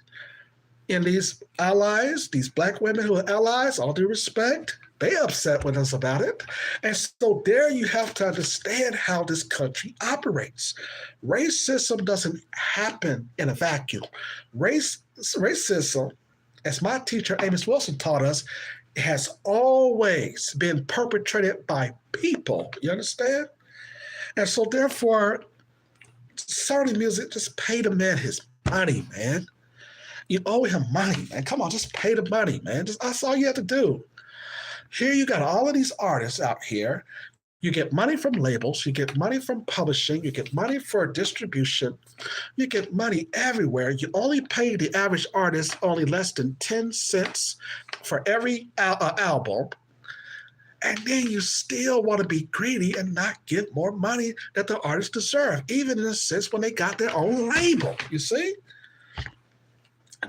And these allies, these black women who are allies, all due respect, they upset with us about it. And so there you have to understand how this country operates. Racism doesn't happen in a vacuum. Racism, as my teacher Amos Wilson taught us, has always been perpetrated by people. You understand? And so therefore, Sony Music, just pay the man his money, man. You owe him money, man. Come on, just pay the money, man. That's all you have to do. Here you got all of these artists out here. You get money from labels, you get money from publishing, you get money for distribution, you get money everywhere. You only pay the average artist only less than 10 cents for every album. And then you still want to be greedy and not get more money that the artists deserve, even in a sense when they got their own label, you see?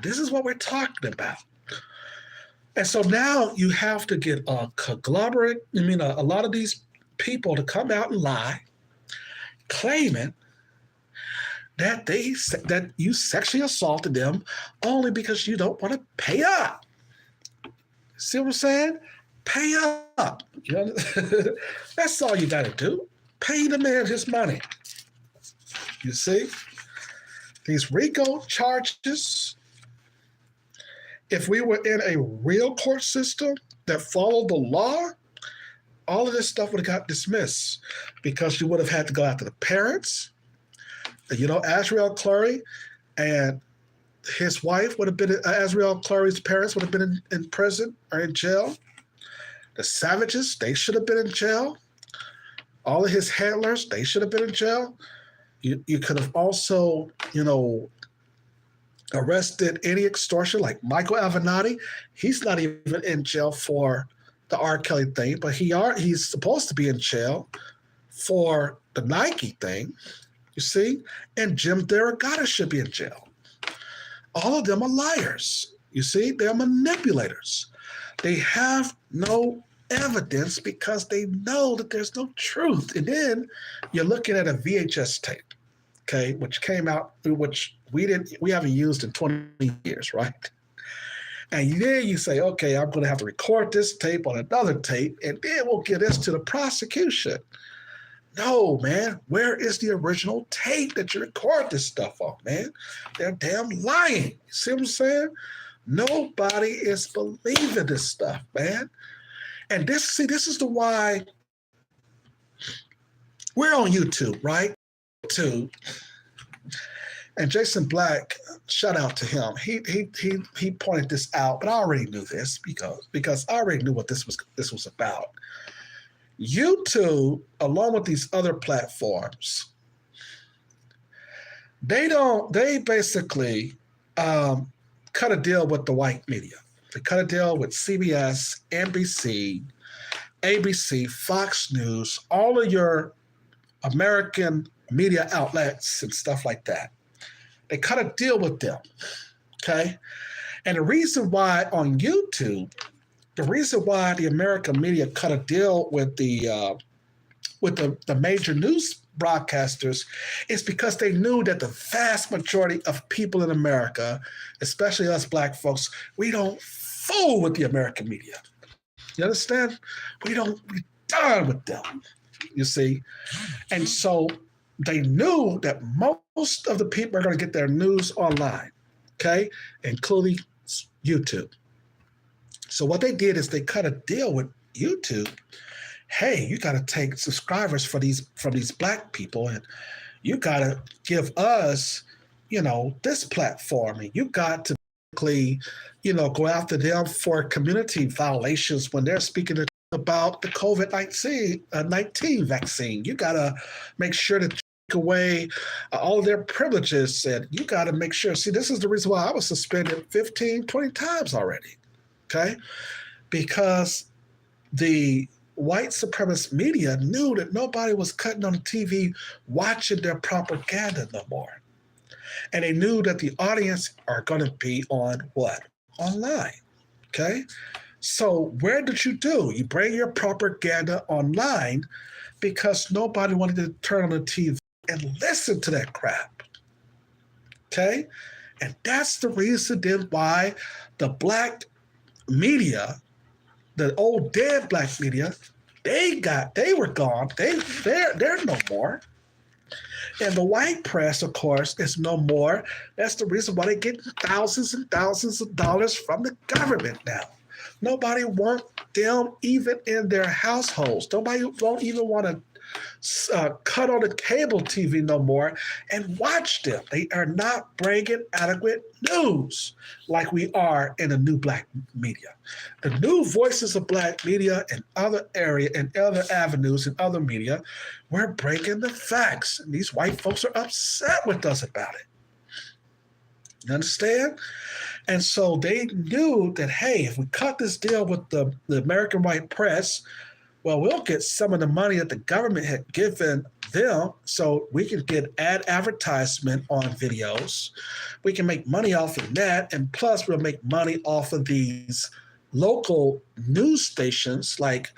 This is what we're talking about. And so now you have to get a conglomerate, a lot of these people to come out and lie, claiming that you sexually assaulted them only because you don't want to pay up. See what I'm saying? Pay up. You know, that's all you got to do. Pay the man his money. You see, these Rico charges, if we were in a real court system that followed the law, all of this stuff would have got dismissed because you would have had to go after the parents. You know, Azriel Clary and his wife would have been, Azriel Clary's parents would have been in prison or in jail. The Savages, they should have been in jail. All of his handlers, they should have been in jail. You could have also, you know, arrested any extortion like Michael Avenatti. He's not even in jail for the R. Kelly thing, but he's supposed to be in jail for the Nike thing, you see? And Jim Derogatis should be in jail. All of them are liars, you see? They're manipulators. They have no evidence because they know that there's no truth. And then you're looking at a VHS tape, okay, which came out, which we haven't used in 20 years, right? And then you say, okay, I'm going to have to record this tape on another tape, and then we'll give this to the prosecution. No, man, where is the original tape that you record this stuff on, man? They're damn lying. You see what I'm saying? Nobody is believing this stuff, man. And this is the why we're on YouTube, right? And Jason Black, shout out to him. He pointed this out, but I already knew this because I already knew what this was about. YouTube, along with these other platforms, they basically cut a deal with the white media. They cut a deal with CBS, NBC, ABC, Fox News, all of your American media outlets and stuff like that. They cut a deal with them, okay? And the reason why on YouTube, the reason why the American media cut a deal with the major news broadcasters is because they knew that the vast majority of people in America, especially us black folks, we don't fool with the American media. You understand? We done with them, you see? And so they knew that most of the people are going to get their news online, okay, including YouTube. So what they did is they cut a deal with YouTube. Hey, you got to take subscribers from these black people, and you got to give us, you know, this platform, and you got to basically, you know, go after them for community violations when they're speaking about the COVID-19 vaccine. You got to make sure to take away all of their privileges, and you got to make sure. See, this is the reason why I was suspended 15, 20 times already, okay? Because the white supremacist media knew that nobody was cutting on the TV watching their propaganda no more. And they knew that the audience are going to be on what? Online, okay? So where did you do? You bring your propaganda online because nobody wanted to turn on the TV and listen to that crap, okay? And that's the reason then why the black media, the old dead black media, they were gone. They're no more. And the white press, of course, is no more. That's the reason why they get thousands and thousands of dollars from the government now. Nobody wants them even in their households. Nobody won't even want to cut on the cable TV no more and watch them. They are not bringing adequate news like we are in the new black media. The new voices of black media and other avenues and other media, we're breaking the facts. And these white folks are upset with us about it. You understand? And so they knew that, hey, if we cut this deal with the American white press, well, we'll get some of the money that the government had given them so we can get advertisement on videos. We can make money off of that, and plus we'll make money off of these local news stations like,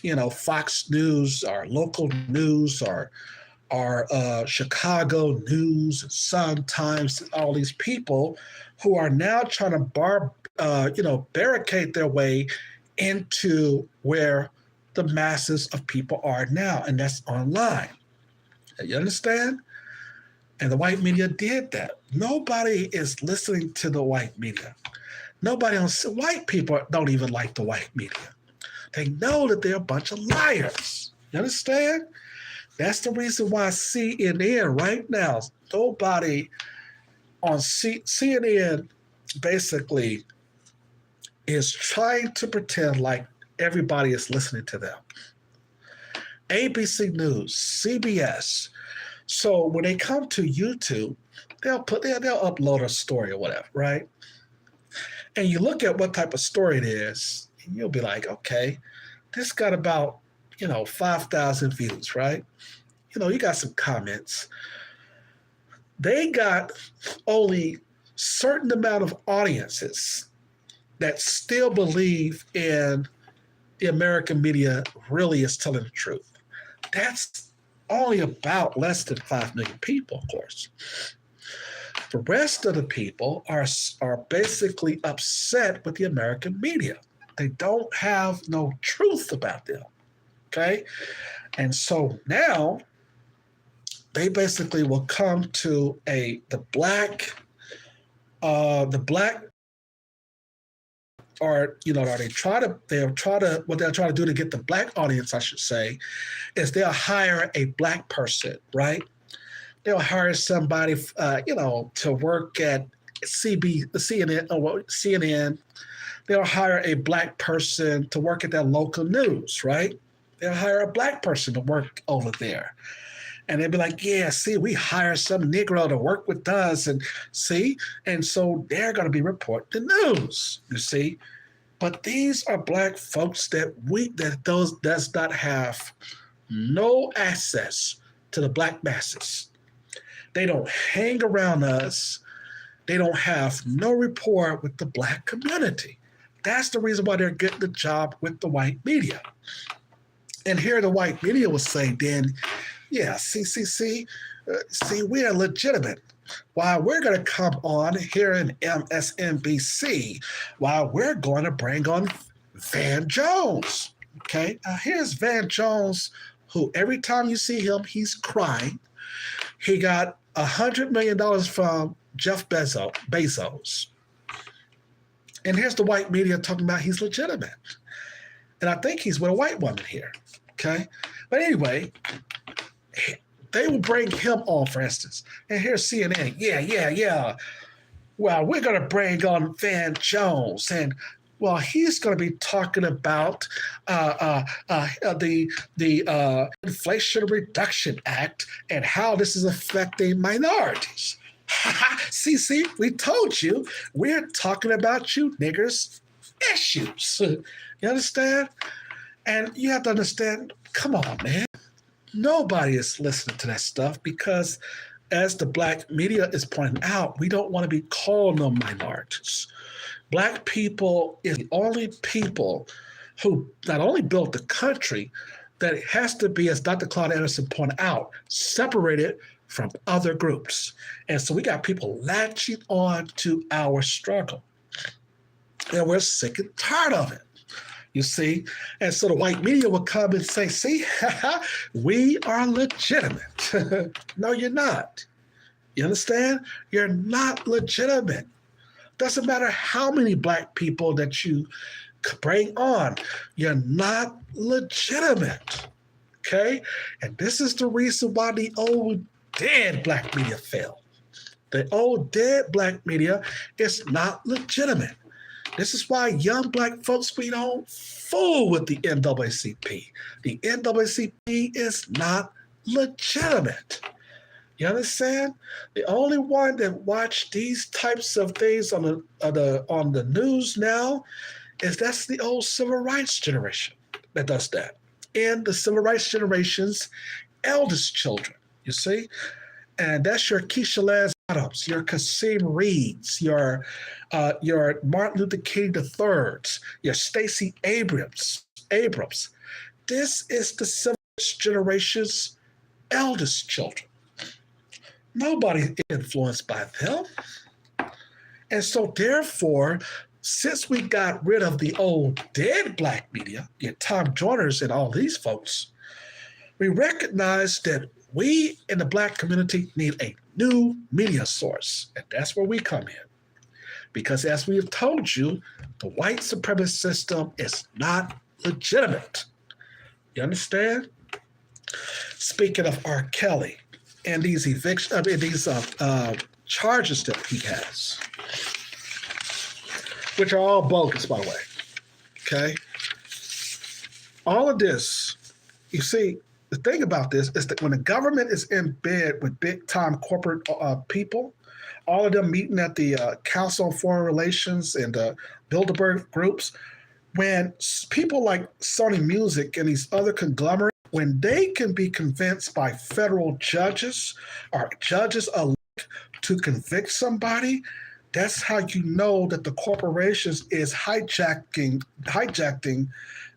you know, Fox News, our local news, or our Chicago News, Sun Times, all these people who are now trying to barricade their way into where the masses of people are now, and that's online. You understand? And the white media did that. Nobody is listening to the white media. Nobody else, white people don't even like the white media. They know that they're a bunch of liars. You understand? That's the reason why CNN right now, nobody on CNN basically is trying to pretend like everybody is listening to them. ABC News, CBS. So when they come to YouTube, they'll upload a story or whatever, right? And you look at what type of story it is, and you'll be like, okay, this got about 5,000 views, right? You got some comments. They got only certain amount of audiences that still believe in the American media really is telling the truth. That's only about less than 5 million people, of course. The rest of the people are basically upset with the American media. They don't have no truth about them, okay? And so now they basically will come to the black or they'll try to what they'll try to do to get the black audience, I should say, is they'll hire a black person, right? They'll hire somebody, to work at CNN. They'll hire a black person to work at their local news, right? They'll hire a black person to work over there. And they'll be like, yeah, see, we hire some Negro to work with us, and see, and so they're going to be reporting the news, you see. But these are black folks that does not have no access to the black masses. They don't hang around us. They don't have no rapport with the black community. That's the reason why they're getting the job with the white media. And here the white media will say, then, yeah, see, we are legitimate. While we're going to come on here in MSNBC, while we're going to bring on Van Jones. Okay, now here's Van Jones, who every time you see him, he's crying. He got $100 million from Jeff Bezos. And here's the white media talking about he's legitimate. And I think he's with a white woman here. Okay, but anyway, they will bring him on, for instance. And here's CNN. Yeah. Well, we're going to bring on Van Jones. And, well, he's going to be talking about the Inflation Reduction Act and how this is affecting minorities. See, we told you. We're talking about you niggers' issues. You understand? And you have to understand, come on, man. Nobody is listening to that stuff because, as the black media is pointing out, we don't want to be called no minorities. Black people is the only people who not only built the country, that it has to be, as Dr. Claude Anderson pointed out, separated from other groups. And so we got people latching on to our struggle. And we're sick and tired of it. You see? And so the white media will come and say, see, we are legitimate. No, you're not. You understand? You're not legitimate. Doesn't matter how many black people that you bring on. You're not legitimate. Okay? And this is the reason why the old dead black media failed. The old dead black media is not legitimate. This is why young black folks, we don't fool with the NAACP. The NAACP is not legitimate. You understand? The only one that watch these types of things on the news now that's the old civil rights generation that does that. And the civil rights generation's eldest children, you see? And that's your Keisha Lance Adams, your Kasim Reeds, your Martin Luther King III's, your Stacey Abrams. This is the civil rights generation's eldest children. Nobody is influenced by them. And so therefore, since we got rid of the old dead black media, your Tom Joyners and all these folks, we recognize that we in the black community need a new media source. And that's where we come in. Because as we have told you, the white supremacist system is not legitimate. You understand? Speaking of R. Kelly and these charges that he has, which are all bogus, by the way. Okay? All of this, you see, the thing about this is that when the government is in bed with big-time corporate people, all of them meeting at the Council on Foreign Relations and the Bilderberg groups, when people like Sony Music and these other conglomerates, when they can be convinced by federal judges or judges elect to convict somebody, that's how you know that the corporations is hijacking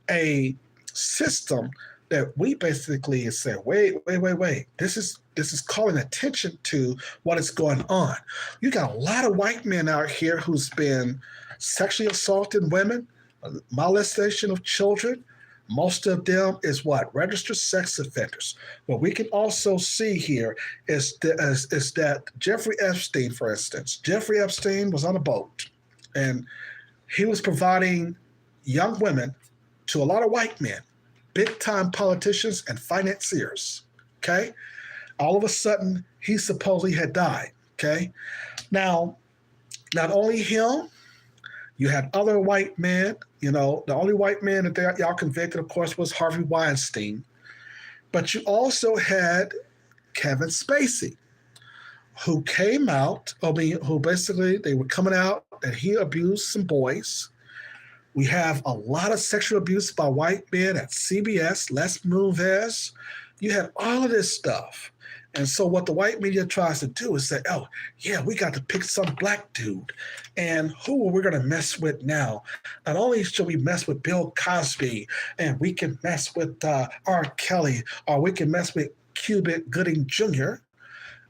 a system that we basically say, wait. This is calling attention to what is going on. You got a lot of white men out here who's been sexually assaulting women, molestation of children. Most of them is what? Registered sex offenders. What we can also see here is that Jeffrey Epstein, for instance, Jeffrey Epstein was on a boat and he was providing young women to a lot of white men, big-time politicians and financiers, okay? All of a sudden, he supposedly had died, okay? Now, not only him, you had other white men, the only white man that y'all convicted, of course, was Harvey Weinstein. But you also had Kevin Spacey, who came out, who basically, they were coming out that he abused some boys. We have a lot of sexual abuse by white men at CBS, Les Moonves. You had all of this stuff. And so what the white media tries to do is say, oh, yeah, we got to pick some black dude. And who are we going to mess with now? Not only should we mess with Bill Cosby, and we can mess with R. Kelly, or we can mess with Cuba Gooding Jr.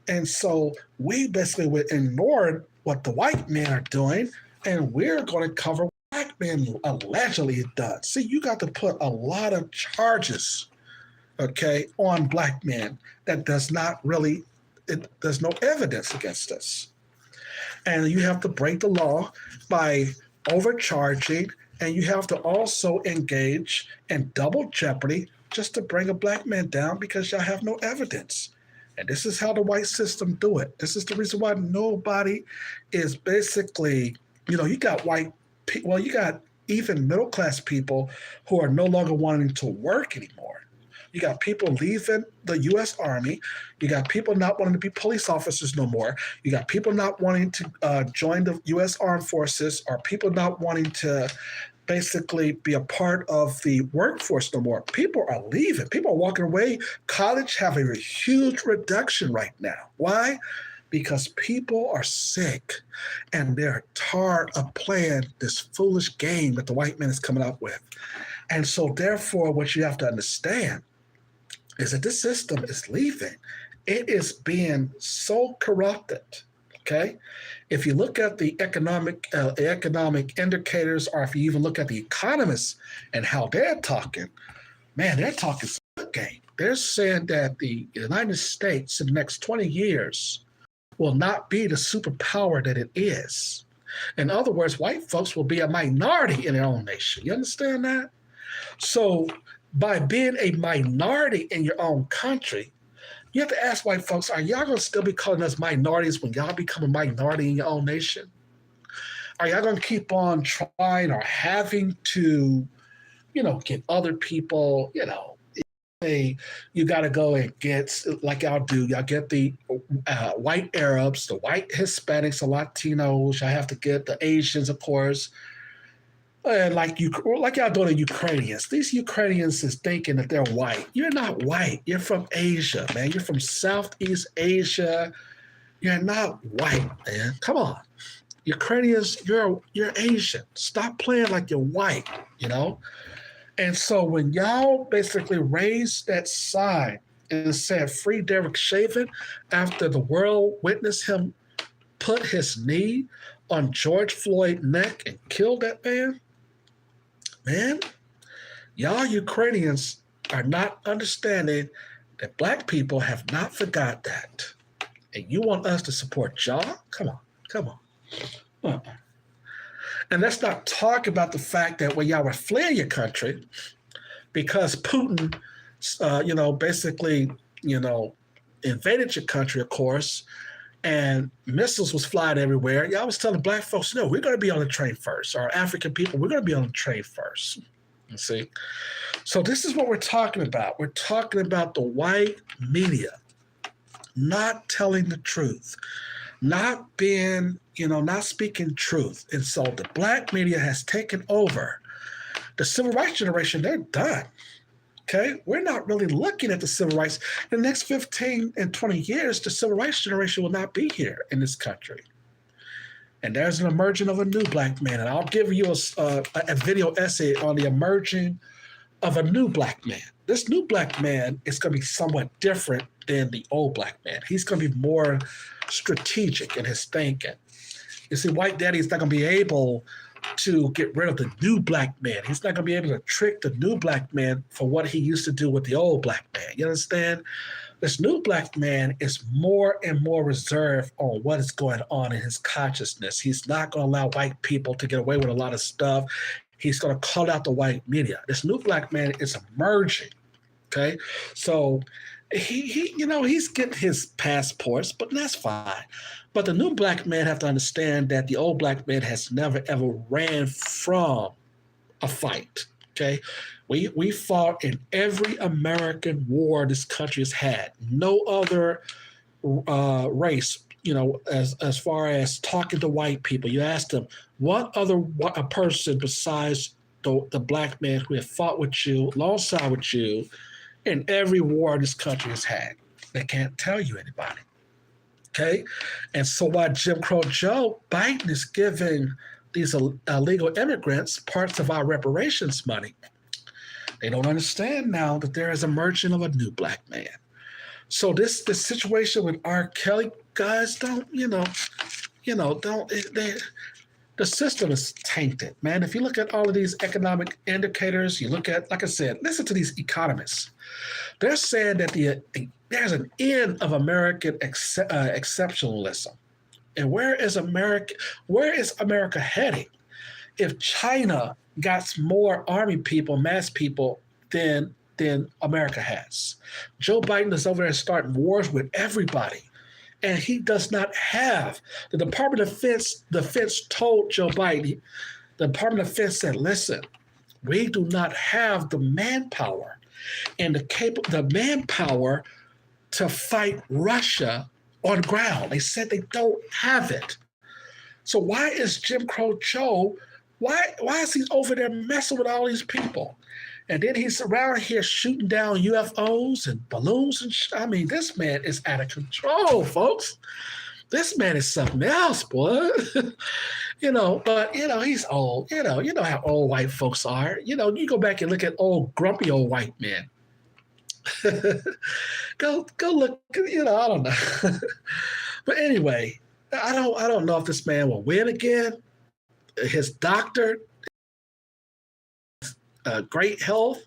And so we basically ignored what the white men are doing, and we're going to cover what black men allegedly done. See, you got to put a lot of charges, okay, on black men that there's no evidence against us. And you have to break the law by overcharging, and you have to also engage in double jeopardy just to bring a black man down because y'all have no evidence. And this is how the white system do it. This is the reason why nobody is basically, you got you got even middle-class people who are no longer wanting to work anymore. You got people leaving the U.S. Army. You got people not wanting to be police officers no more. You got people not wanting to join the U.S. Armed Forces, or people not wanting to basically be a part of the workforce no more. People are leaving. People are walking away. College have a huge reduction right now. Why? Because people are sick and they're tired of playing this foolish game that the white man is coming up with. And so therefore, what you have to understand is that this system is leaving. It is being so corrupted, okay? If you look at the economic indicators, or if you even look at the economists and how they're talking, man, they're talking some game. They're saying that the United States in the next 20 years will not be the superpower that it is. In other words, white folks will be a minority in their own nation. You understand that? So by being a minority in your own country, you have to ask white folks, are y'all going to still be calling us minorities when y'all become a minority in your own nation? Are y'all going to keep on trying or having to, get other people, you got to go and get, like y'all do, y'all get the white Arabs, the white Hispanics, the Latinos, y'all have to get the Asians, of course. And like y'all doing the Ukrainians. These Ukrainians is thinking that they're white. You're not white. You're from Asia, man. You're from Southeast Asia. You're not white, man. Come on. Ukrainians, you're Asian. Stop playing like you're white, And so when y'all basically raised that sign and said, free Derek Chauvin, after the world witnessed him put his knee on George Floyd's neck and killed that man, y'all Ukrainians are not understanding that black people have not forgot that. And you want us to support y'all? Come on, come on. Uh-uh. And let's not talk about the fact that when y'all were fleeing your country, because Putin, basically, invaded your country, of course, and missiles was flying everywhere. Y'all was telling black folks, no, we're going to be on the train first. Our African people, we're going to be on the train first. You see? So this is what we're talking about. We're talking about the white media not telling the truth, not being, not speaking truth. And so the black media has taken over. The civil rights generation, they're done. Okay, we're not really looking at the civil rights. In the next 15 and 20 years, the civil rights generation will not be here in this country. And there's an emerging of a new black man. And I'll give you a video essay on the emerging of a new black man. This new black man is going to be somewhat different than the old black man. He's going to be more strategic in his thinking. You see, white daddy is not going to be able to get rid of the new black man. He's not going to be able to trick the new black man for what he used to do with the old black man. You understand? This new black man is more and more reserved on what is going on in his consciousness. He's not going to allow white people to get away with a lot of stuff. He's going to call out the white media. This new black man is emerging. Okay, so he's getting his passports, but that's fine. But the new black man have to understand that the old black man has never ever ran from a fight. Okay, we fought in every American war this country has had. No other race, as far as talking to white people, you ask them what other a person besides the black man who have fought with you, alongside with you, in every war this country has had. They can't tell you anybody. Okay? And so while Jim Crow Joe Biden is giving these illegal immigrants parts of our reparations money, they don't understand now that there is a emerging of a new black man. So this situation with R. Kelly, guys, the system is tainted, man. If you look at all of these economic indicators, you look at, like I said, listen to these economists. They're saying that there's an end of American exceptionalism. And where is America heading? If China got more army people, mass people than America has. Joe Biden is over there starting wars with everybody. And he does not have, the Department of Defense told Joe Biden, the Department of Defense said, listen, we do not have the manpower and the manpower to fight Russia on ground. They said they don't have it. So why is Jim Crow Joe, why is he over there messing with all these people? And then he's around here shooting down UFOs and balloons. This man is out of control, folks. This man is something else, boy. But he's old. You know how old white folks are. You go back and look at old, grumpy old white men. Go look, I don't know. But anyway, I don't know if this man will win again. His doctor, great health.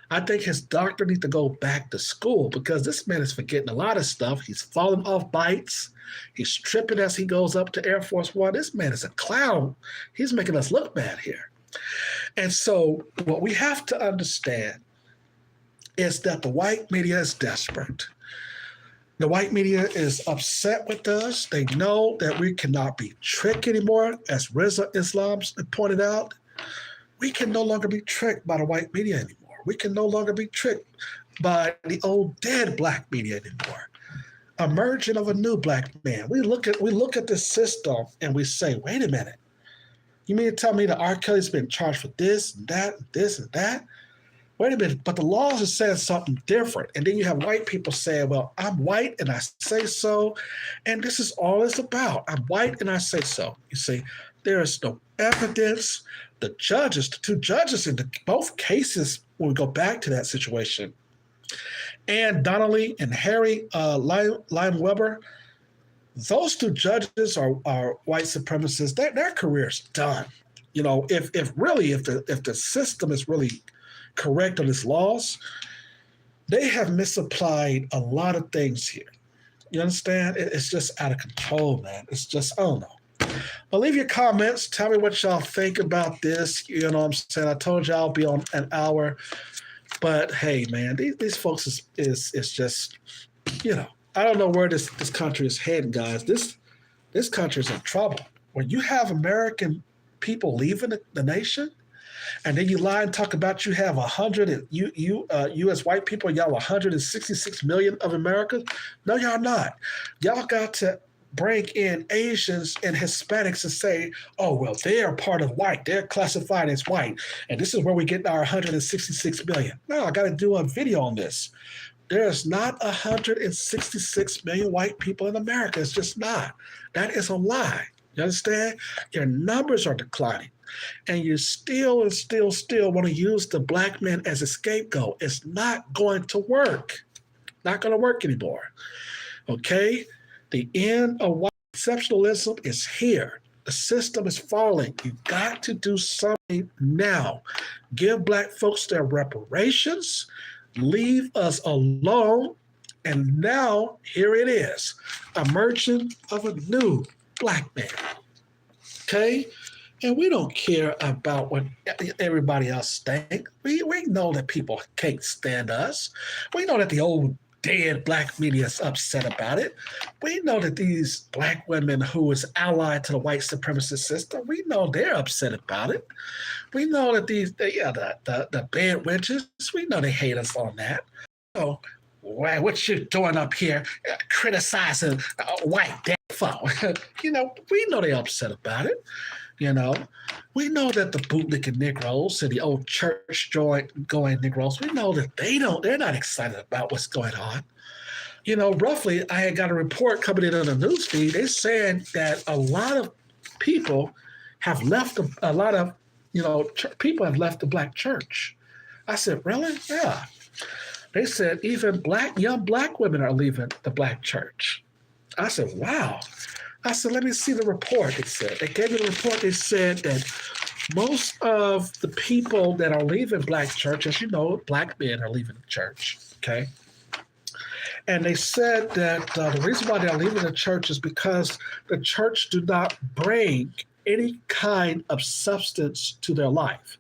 I think his doctor needs to go back to school because this man is forgetting a lot of stuff. He's falling off bikes. He's tripping as he goes up to Air Force One. This man is a clown. He's making us look bad here. And so what we have to understand is that the white media is desperate. The white media is upset with us. They know that we cannot be tricked anymore, as Reza Islam pointed out. We can no longer be tricked by the white media anymore. We can no longer be tricked by the old dead black media anymore. Emerging of a new black man. We look at this system and we say, wait a minute. You mean to tell me that R. Kelly's been charged for this and that, and this and that? Wait a minute, but the laws are saying something different. And then you have white people saying, well, I'm white and I say so. And this is all it's about. I'm white and I say so. You see, there is no evidence. The two judges in both cases, when we go back to that situation, Ann Donnelly and Harry Lime Weber, those two judges are white supremacists. Their career's done. You know, if the system is really correct on its laws, they have misapplied a lot of things here. You understand? It's just out of control, man. It's just, I don't know. But leave your comments. Tell me what y'all think about this. You know what I'm saying? I told y'all I'll be on an hour. But hey, man, these folks is just, you know, I don't know where this country is heading, guys. This country is in trouble. When you have American people leaving the nation, and then you lie and talk about you have 100, you as white people, y'all 166 million of Americans. No, y'all not. Y'all got to bring in Asians and Hispanics and say, oh, well, they are part of white. They're classified as white. And this is where we get our 166 million. No, I got to do a video on this. There's not 166 million white people in America. It's just not. That is a lie. You understand? Your numbers are declining. And you still want to use the black man as a scapegoat. It's not going to work. Not going to work anymore. Okay? The end of white exceptionalism is here. The system is falling. You got to do something now. Give black folks their reparations. Leave us alone. And now, here it is. Emergence of a new black man. Okay? And we don't care about what everybody else thinks. We know that people can't stand us. We know that the old dead black media is upset about it. We know that these black women who is allied to the white supremacist system, we know they're upset about it. We know that the bed wenches, we know they hate us on that. So, what you doing up here criticizing white dead folk? You know, we know they're upset about it. You know, we know that the bootlicking Negroes and the old church going Negroes, we know that they're not excited about what's going on. You know, roughly, I had got a report coming in on the news feed. They said that a lot of people have left, people have left the black church. I said, really? Yeah. They said even young black women are leaving the black church. I said, wow. I said, let me see the report. They gave me the report. They said that most of the people that are leaving black church, as you know, black men are leaving the church, okay? And they said that the reason why they're leaving the church is because the church do not bring any kind of substance to their life.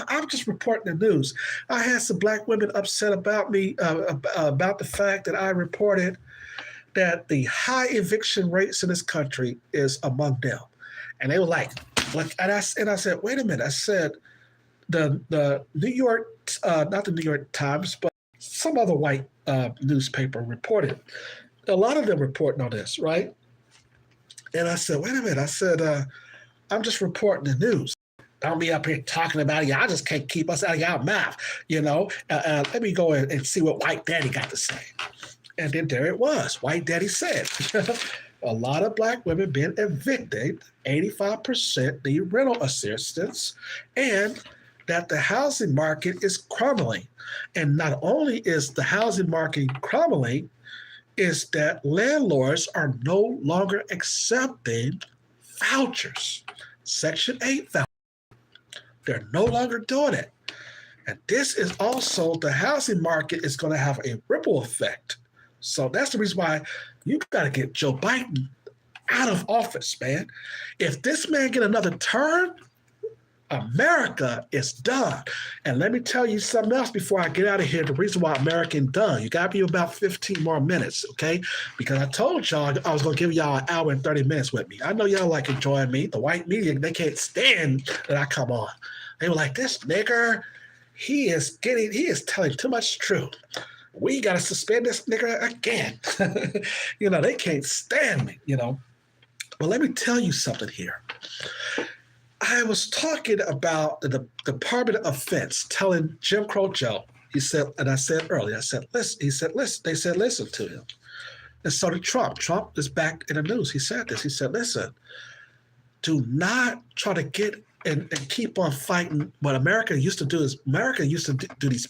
I'm just reporting the news. I had some black women upset about me, about the fact that I reported that the high eviction rates in this country is among them. And they were like, and I said, wait a minute. I said, the New York, not the New York Times, but some other white newspaper reported. A lot of them reporting on this, right? And I said, wait a minute. I said, I'm just reporting the news. Don't be up here talking about it. Y'all just can't keep us out of y'all mouth, you know. Let me go and see what White Daddy got to say. And then there it was. White Daddy said, a lot of black women being evicted, 85% need rental assistance, and that the housing market is crumbling. And not only is the housing market crumbling, is that landlords are no longer accepting vouchers, Section 8 vouchers. They're no longer doing it. And this is also, the housing market is going to have a ripple effect. So that's the reason why you got to get Joe Biden out of office, man. If this man get another term, America is done. And let me tell you something else before I get out of here. The reason why America is done, you got to be about 15 more minutes, okay? Because I told y'all I was going to give y'all an hour and 30 minutes with me. I know y'all like enjoying me. The white media, they can't stand that I come on. They were like, this nigger, he is telling too much truth. We got to suspend this nigger again. You know, they can't stand me, you know. But let me tell you something here. I was talking about the Department of Defense telling Jim Crow Joe, he said, and I said earlier, I said, listen, he said, listen, they said, listen to him. And so did Trump. Trump is back in the news. He said this. He said, listen, do not try to get and keep on fighting. What America used to do is America used to do these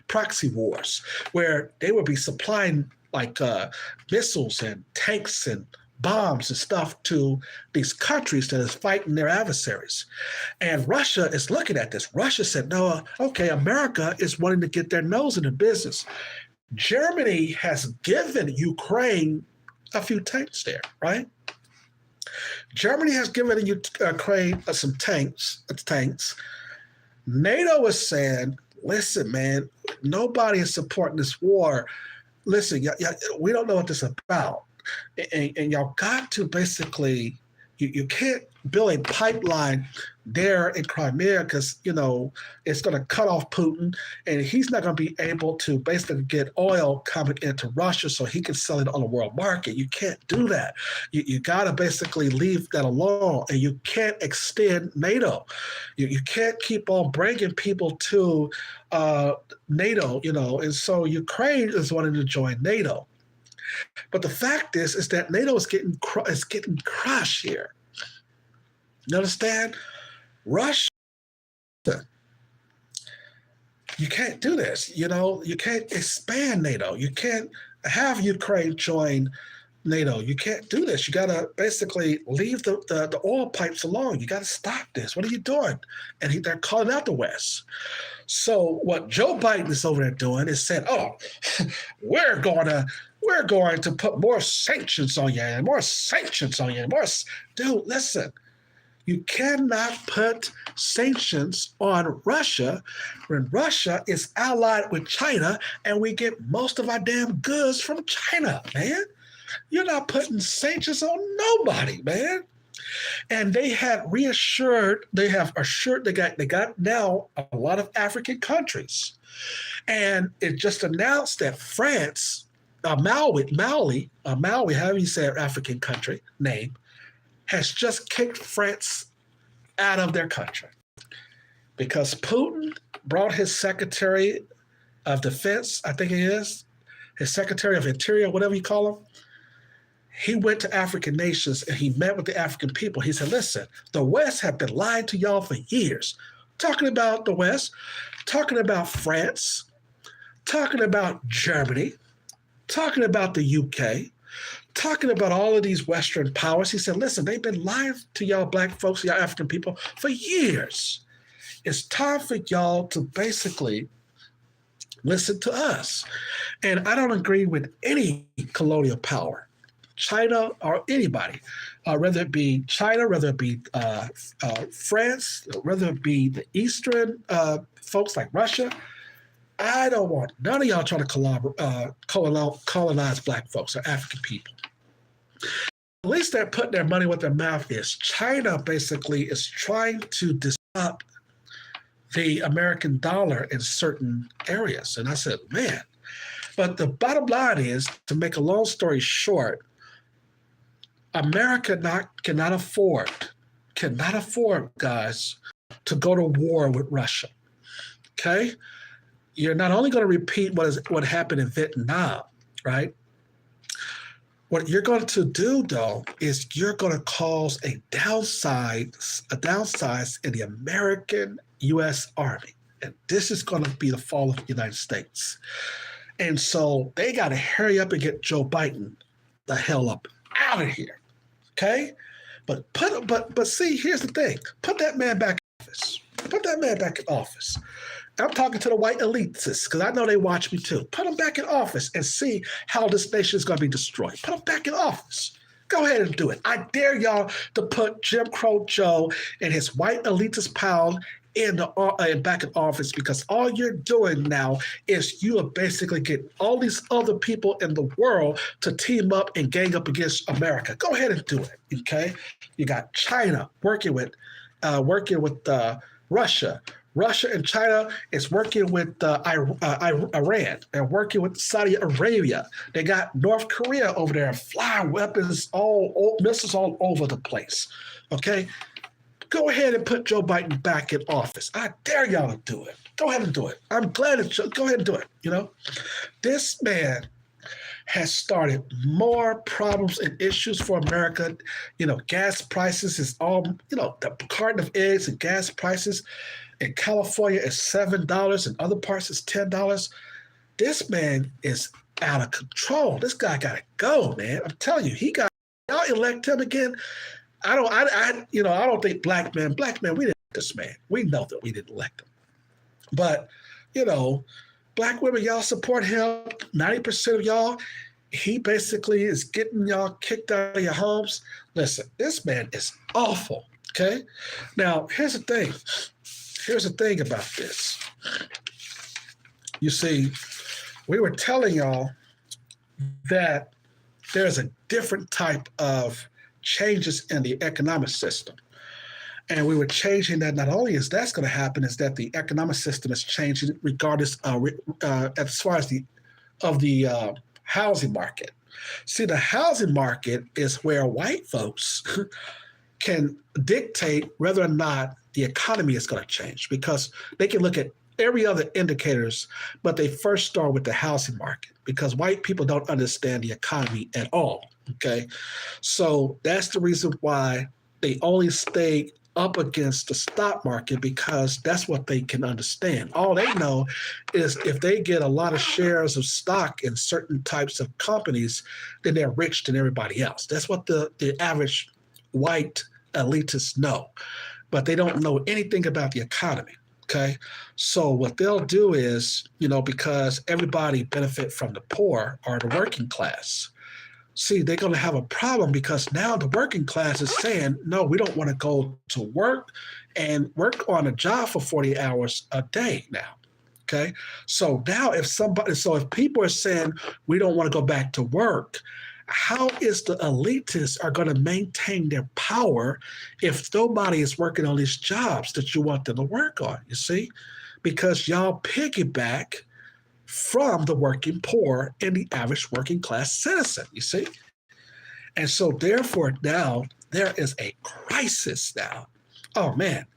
proxy wars where they would be supplying like missiles and tanks and bombs and stuff to these countries that is fighting their adversaries. And Russia is looking at this. Russia said, no, okay, America is wanting to get their nose in the business. Germany has given Ukraine a few tanks there, right? Germany has given Ukraine some tanks. NATO is saying, listen, man, nobody is supporting this war. Listen, we don't know what this is about. And y'all got to basically, you can't build a pipeline there in Crimea because, it's going to cut off Putin and he's not going to be able to basically get oil coming into Russia so he can sell it on the world market. You can't do that. You got to basically leave that alone, and you can't extend NATO. You can't keep on bringing people to NATO, and so Ukraine is wanting to join NATO. But the fact is that NATO is getting crushed here. You understand? Russia, you can't do this. You can't expand NATO. You can't have Ukraine join NATO. You can't do this. You got to basically leave the oil pipes alone. You got to stop this. What are you doing? And they're calling out the West. So what Joe Biden is over there doing is saying, oh, we're going to put more sanctions on you and more sanctions on you. Dude, listen. You cannot put sanctions on Russia when Russia is allied with China and we get most of our damn goods from China, man. You're not putting sanctions on nobody, man. And they have assured they got now a lot of African countries. And it just announced that France, Maui, however you say African country name, has just kicked France out of their country because Putin brought his Secretary of Defense, I think it is, his Secretary of Interior, whatever you call him. He went to African nations and he met with the African people. He said, listen, the West have been lying to y'all for years. Talking about the West, talking about France, talking about Germany, talking about the UK, talking about all of these Western powers. He said, listen, they've been lying to y'all black folks, y'all African people for years. It's time for y'all to basically listen to us. And I don't agree with any colonial power, China or anybody, whether it be China, whether it be France, whether it be the Eastern folks like Russia. I don't want none of y'all trying to colonize black folks or African people. At least they're putting their money where their mouth is. China basically is trying to disrupt the American dollar in certain areas. And I said, man. But the bottom line is, to make a long story short, America cannot afford, guys, to go to war with Russia. Okay? You're not only going to repeat what happened in Vietnam, right? What you're going to do, though, is you're going to cause a downsize in the American U.S. Army. And this is going to be the fall of the United States. And so they got to hurry up and get Joe Biden the hell up out of here. Okay? But see, here's the thing. Put that man back in office. Put that man back in office. I'm talking to the white elitists because I know they watch me too. Put them back in office and see how this nation is going to be destroyed. Put them back in office. Go ahead and do it. I dare y'all to put Jim Crow Joe and his white elitist pal back in office, because all you're doing now is you are basically getting all these other people in the world to team up and gang up against America. Go ahead and do it, okay? You got China working with Russia. Russia and China is working with Iran and working with Saudi Arabia. They got North Korea over there, flying weapons, missiles all over the place. Okay? Go ahead and put Joe Biden back in office. I dare y'all to do it. Go ahead and do it. I'm glad go ahead and do it. This man has started more problems and issues for America. Gas prices is the carton of eggs and gas prices in California is $7, in other parts it's $10. This man is out of control. This guy got to go, man. I'm telling you, y'all elect him again. I don't think black men, we didn't elect this man. We know that we didn't elect him. But, black women, y'all support him. 90% of y'all, he basically is getting y'all kicked out of your homes. Listen, this man is awful, okay? Now, here's the thing. Here's the thing about this. You see, we were telling y'all that there's a different type of changes in the economic system. And we were changing that. Not only is that's going to happen, is that the economic system is changing regardless as far as the housing market. See, the housing market is where white folks can dictate whether or not the economy is going to change, because they can look at every other indicators, but they first start with the housing market, because white people don't understand the economy at all, okay? So that's the reason why they only stay up against the stock market, because that's what they can understand. All they know is if they get a lot of shares of stock in certain types of companies, then they're rich than everybody else. That's what the average white elitists know, but they don't know anything about the economy. Okay, so what they'll do is, because everybody benefit from the poor or the working class, see, they're going to have a problem, because now the working class is saying, no, we don't want to go to work and work on a job for 40 hours a day now. Okay, so now if people are saying we don't want to go back to work, how is the elitists are going to maintain their power if nobody is working on these jobs that you want them to work on, you see? Because y'all piggyback from the working poor and the average working class citizen, you see? And so therefore now there is a crisis now. Oh man.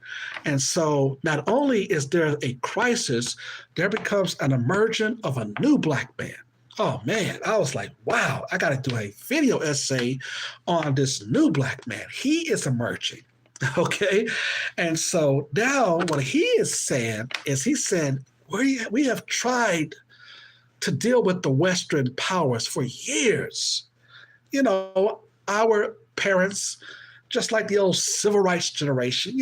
And so not only is there a crisis, there becomes an emergence of a new black man. Oh man, I was like, wow, I got to do a video essay on this new black man. He is emerging, okay? And so now what he is saying is he's saying, we have tried to deal with the Western powers for years. Our parents, just like the old civil rights generation,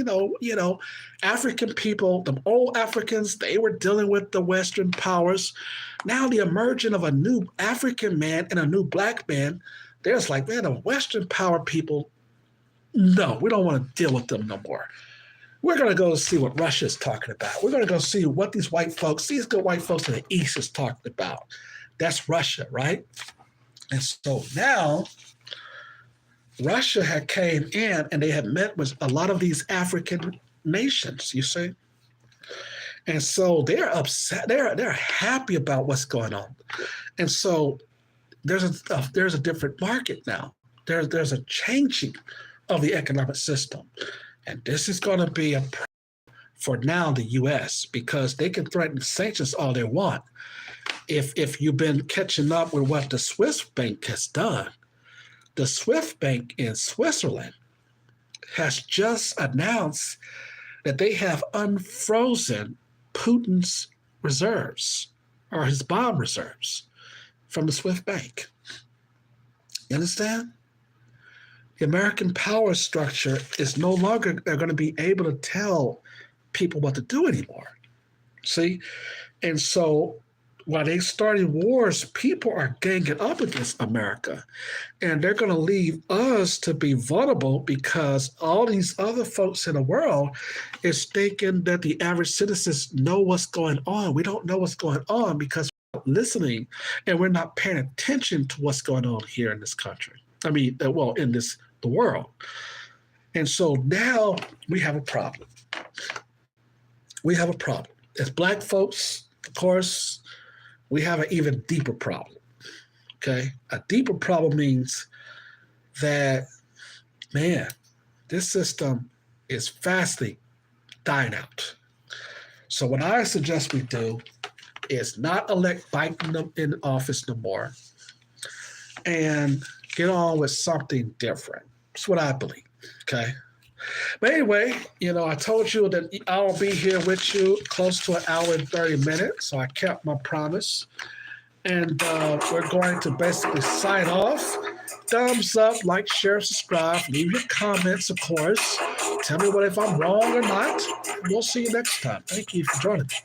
African people, the old Africans, they were dealing with the Western powers. Now the emergence of a new African man and a new black man, there's like, man, the Western power people, no, we don't want to deal with them no more. We're going to go see what Russia's talking about. We're going to go see what these good white folks in the East is talking about. That's Russia, right? And so now Russia had came in and they had met with a lot of these African nations, you see? And so they're upset. They're happy about what's going on. And so there's a different market now. There's a changing of the economic system. And this is going to be a problem for now the U.S. because they can threaten sanctions all they want. If you've been catching up with what the Swiss bank has done, the Swiss bank in Switzerland has just announced that they have unfrozen Putin's reserves or his bond reserves from the Swiss bank. You understand? The American power structure is no longer going to be able to tell people what to do anymore. See? And so while they started wars, people are ganging up against America. And they're going to leave us to be vulnerable because all these other folks in the world is thinking that the average citizens know what's going on. We don't know what's going on because we're not listening and we're not paying attention to what's going on here in this country. In the world. And so now we have a problem. We have a problem. As Black folks, of course, we have an even deeper problem, okay? A deeper problem means that, man, this system is fastly dying out. So what I suggest we do is not elect Biden in office no more and get on with something different. That's what I believe, okay? But anyway, I told you that I'll be here with you close to an hour and 30 minutes. So I kept my promise. And we're going to basically sign off. Thumbs up, like, share, subscribe. Leave your comments, of course. Tell me if I'm wrong or not. We'll see you next time. Thank you for joining me.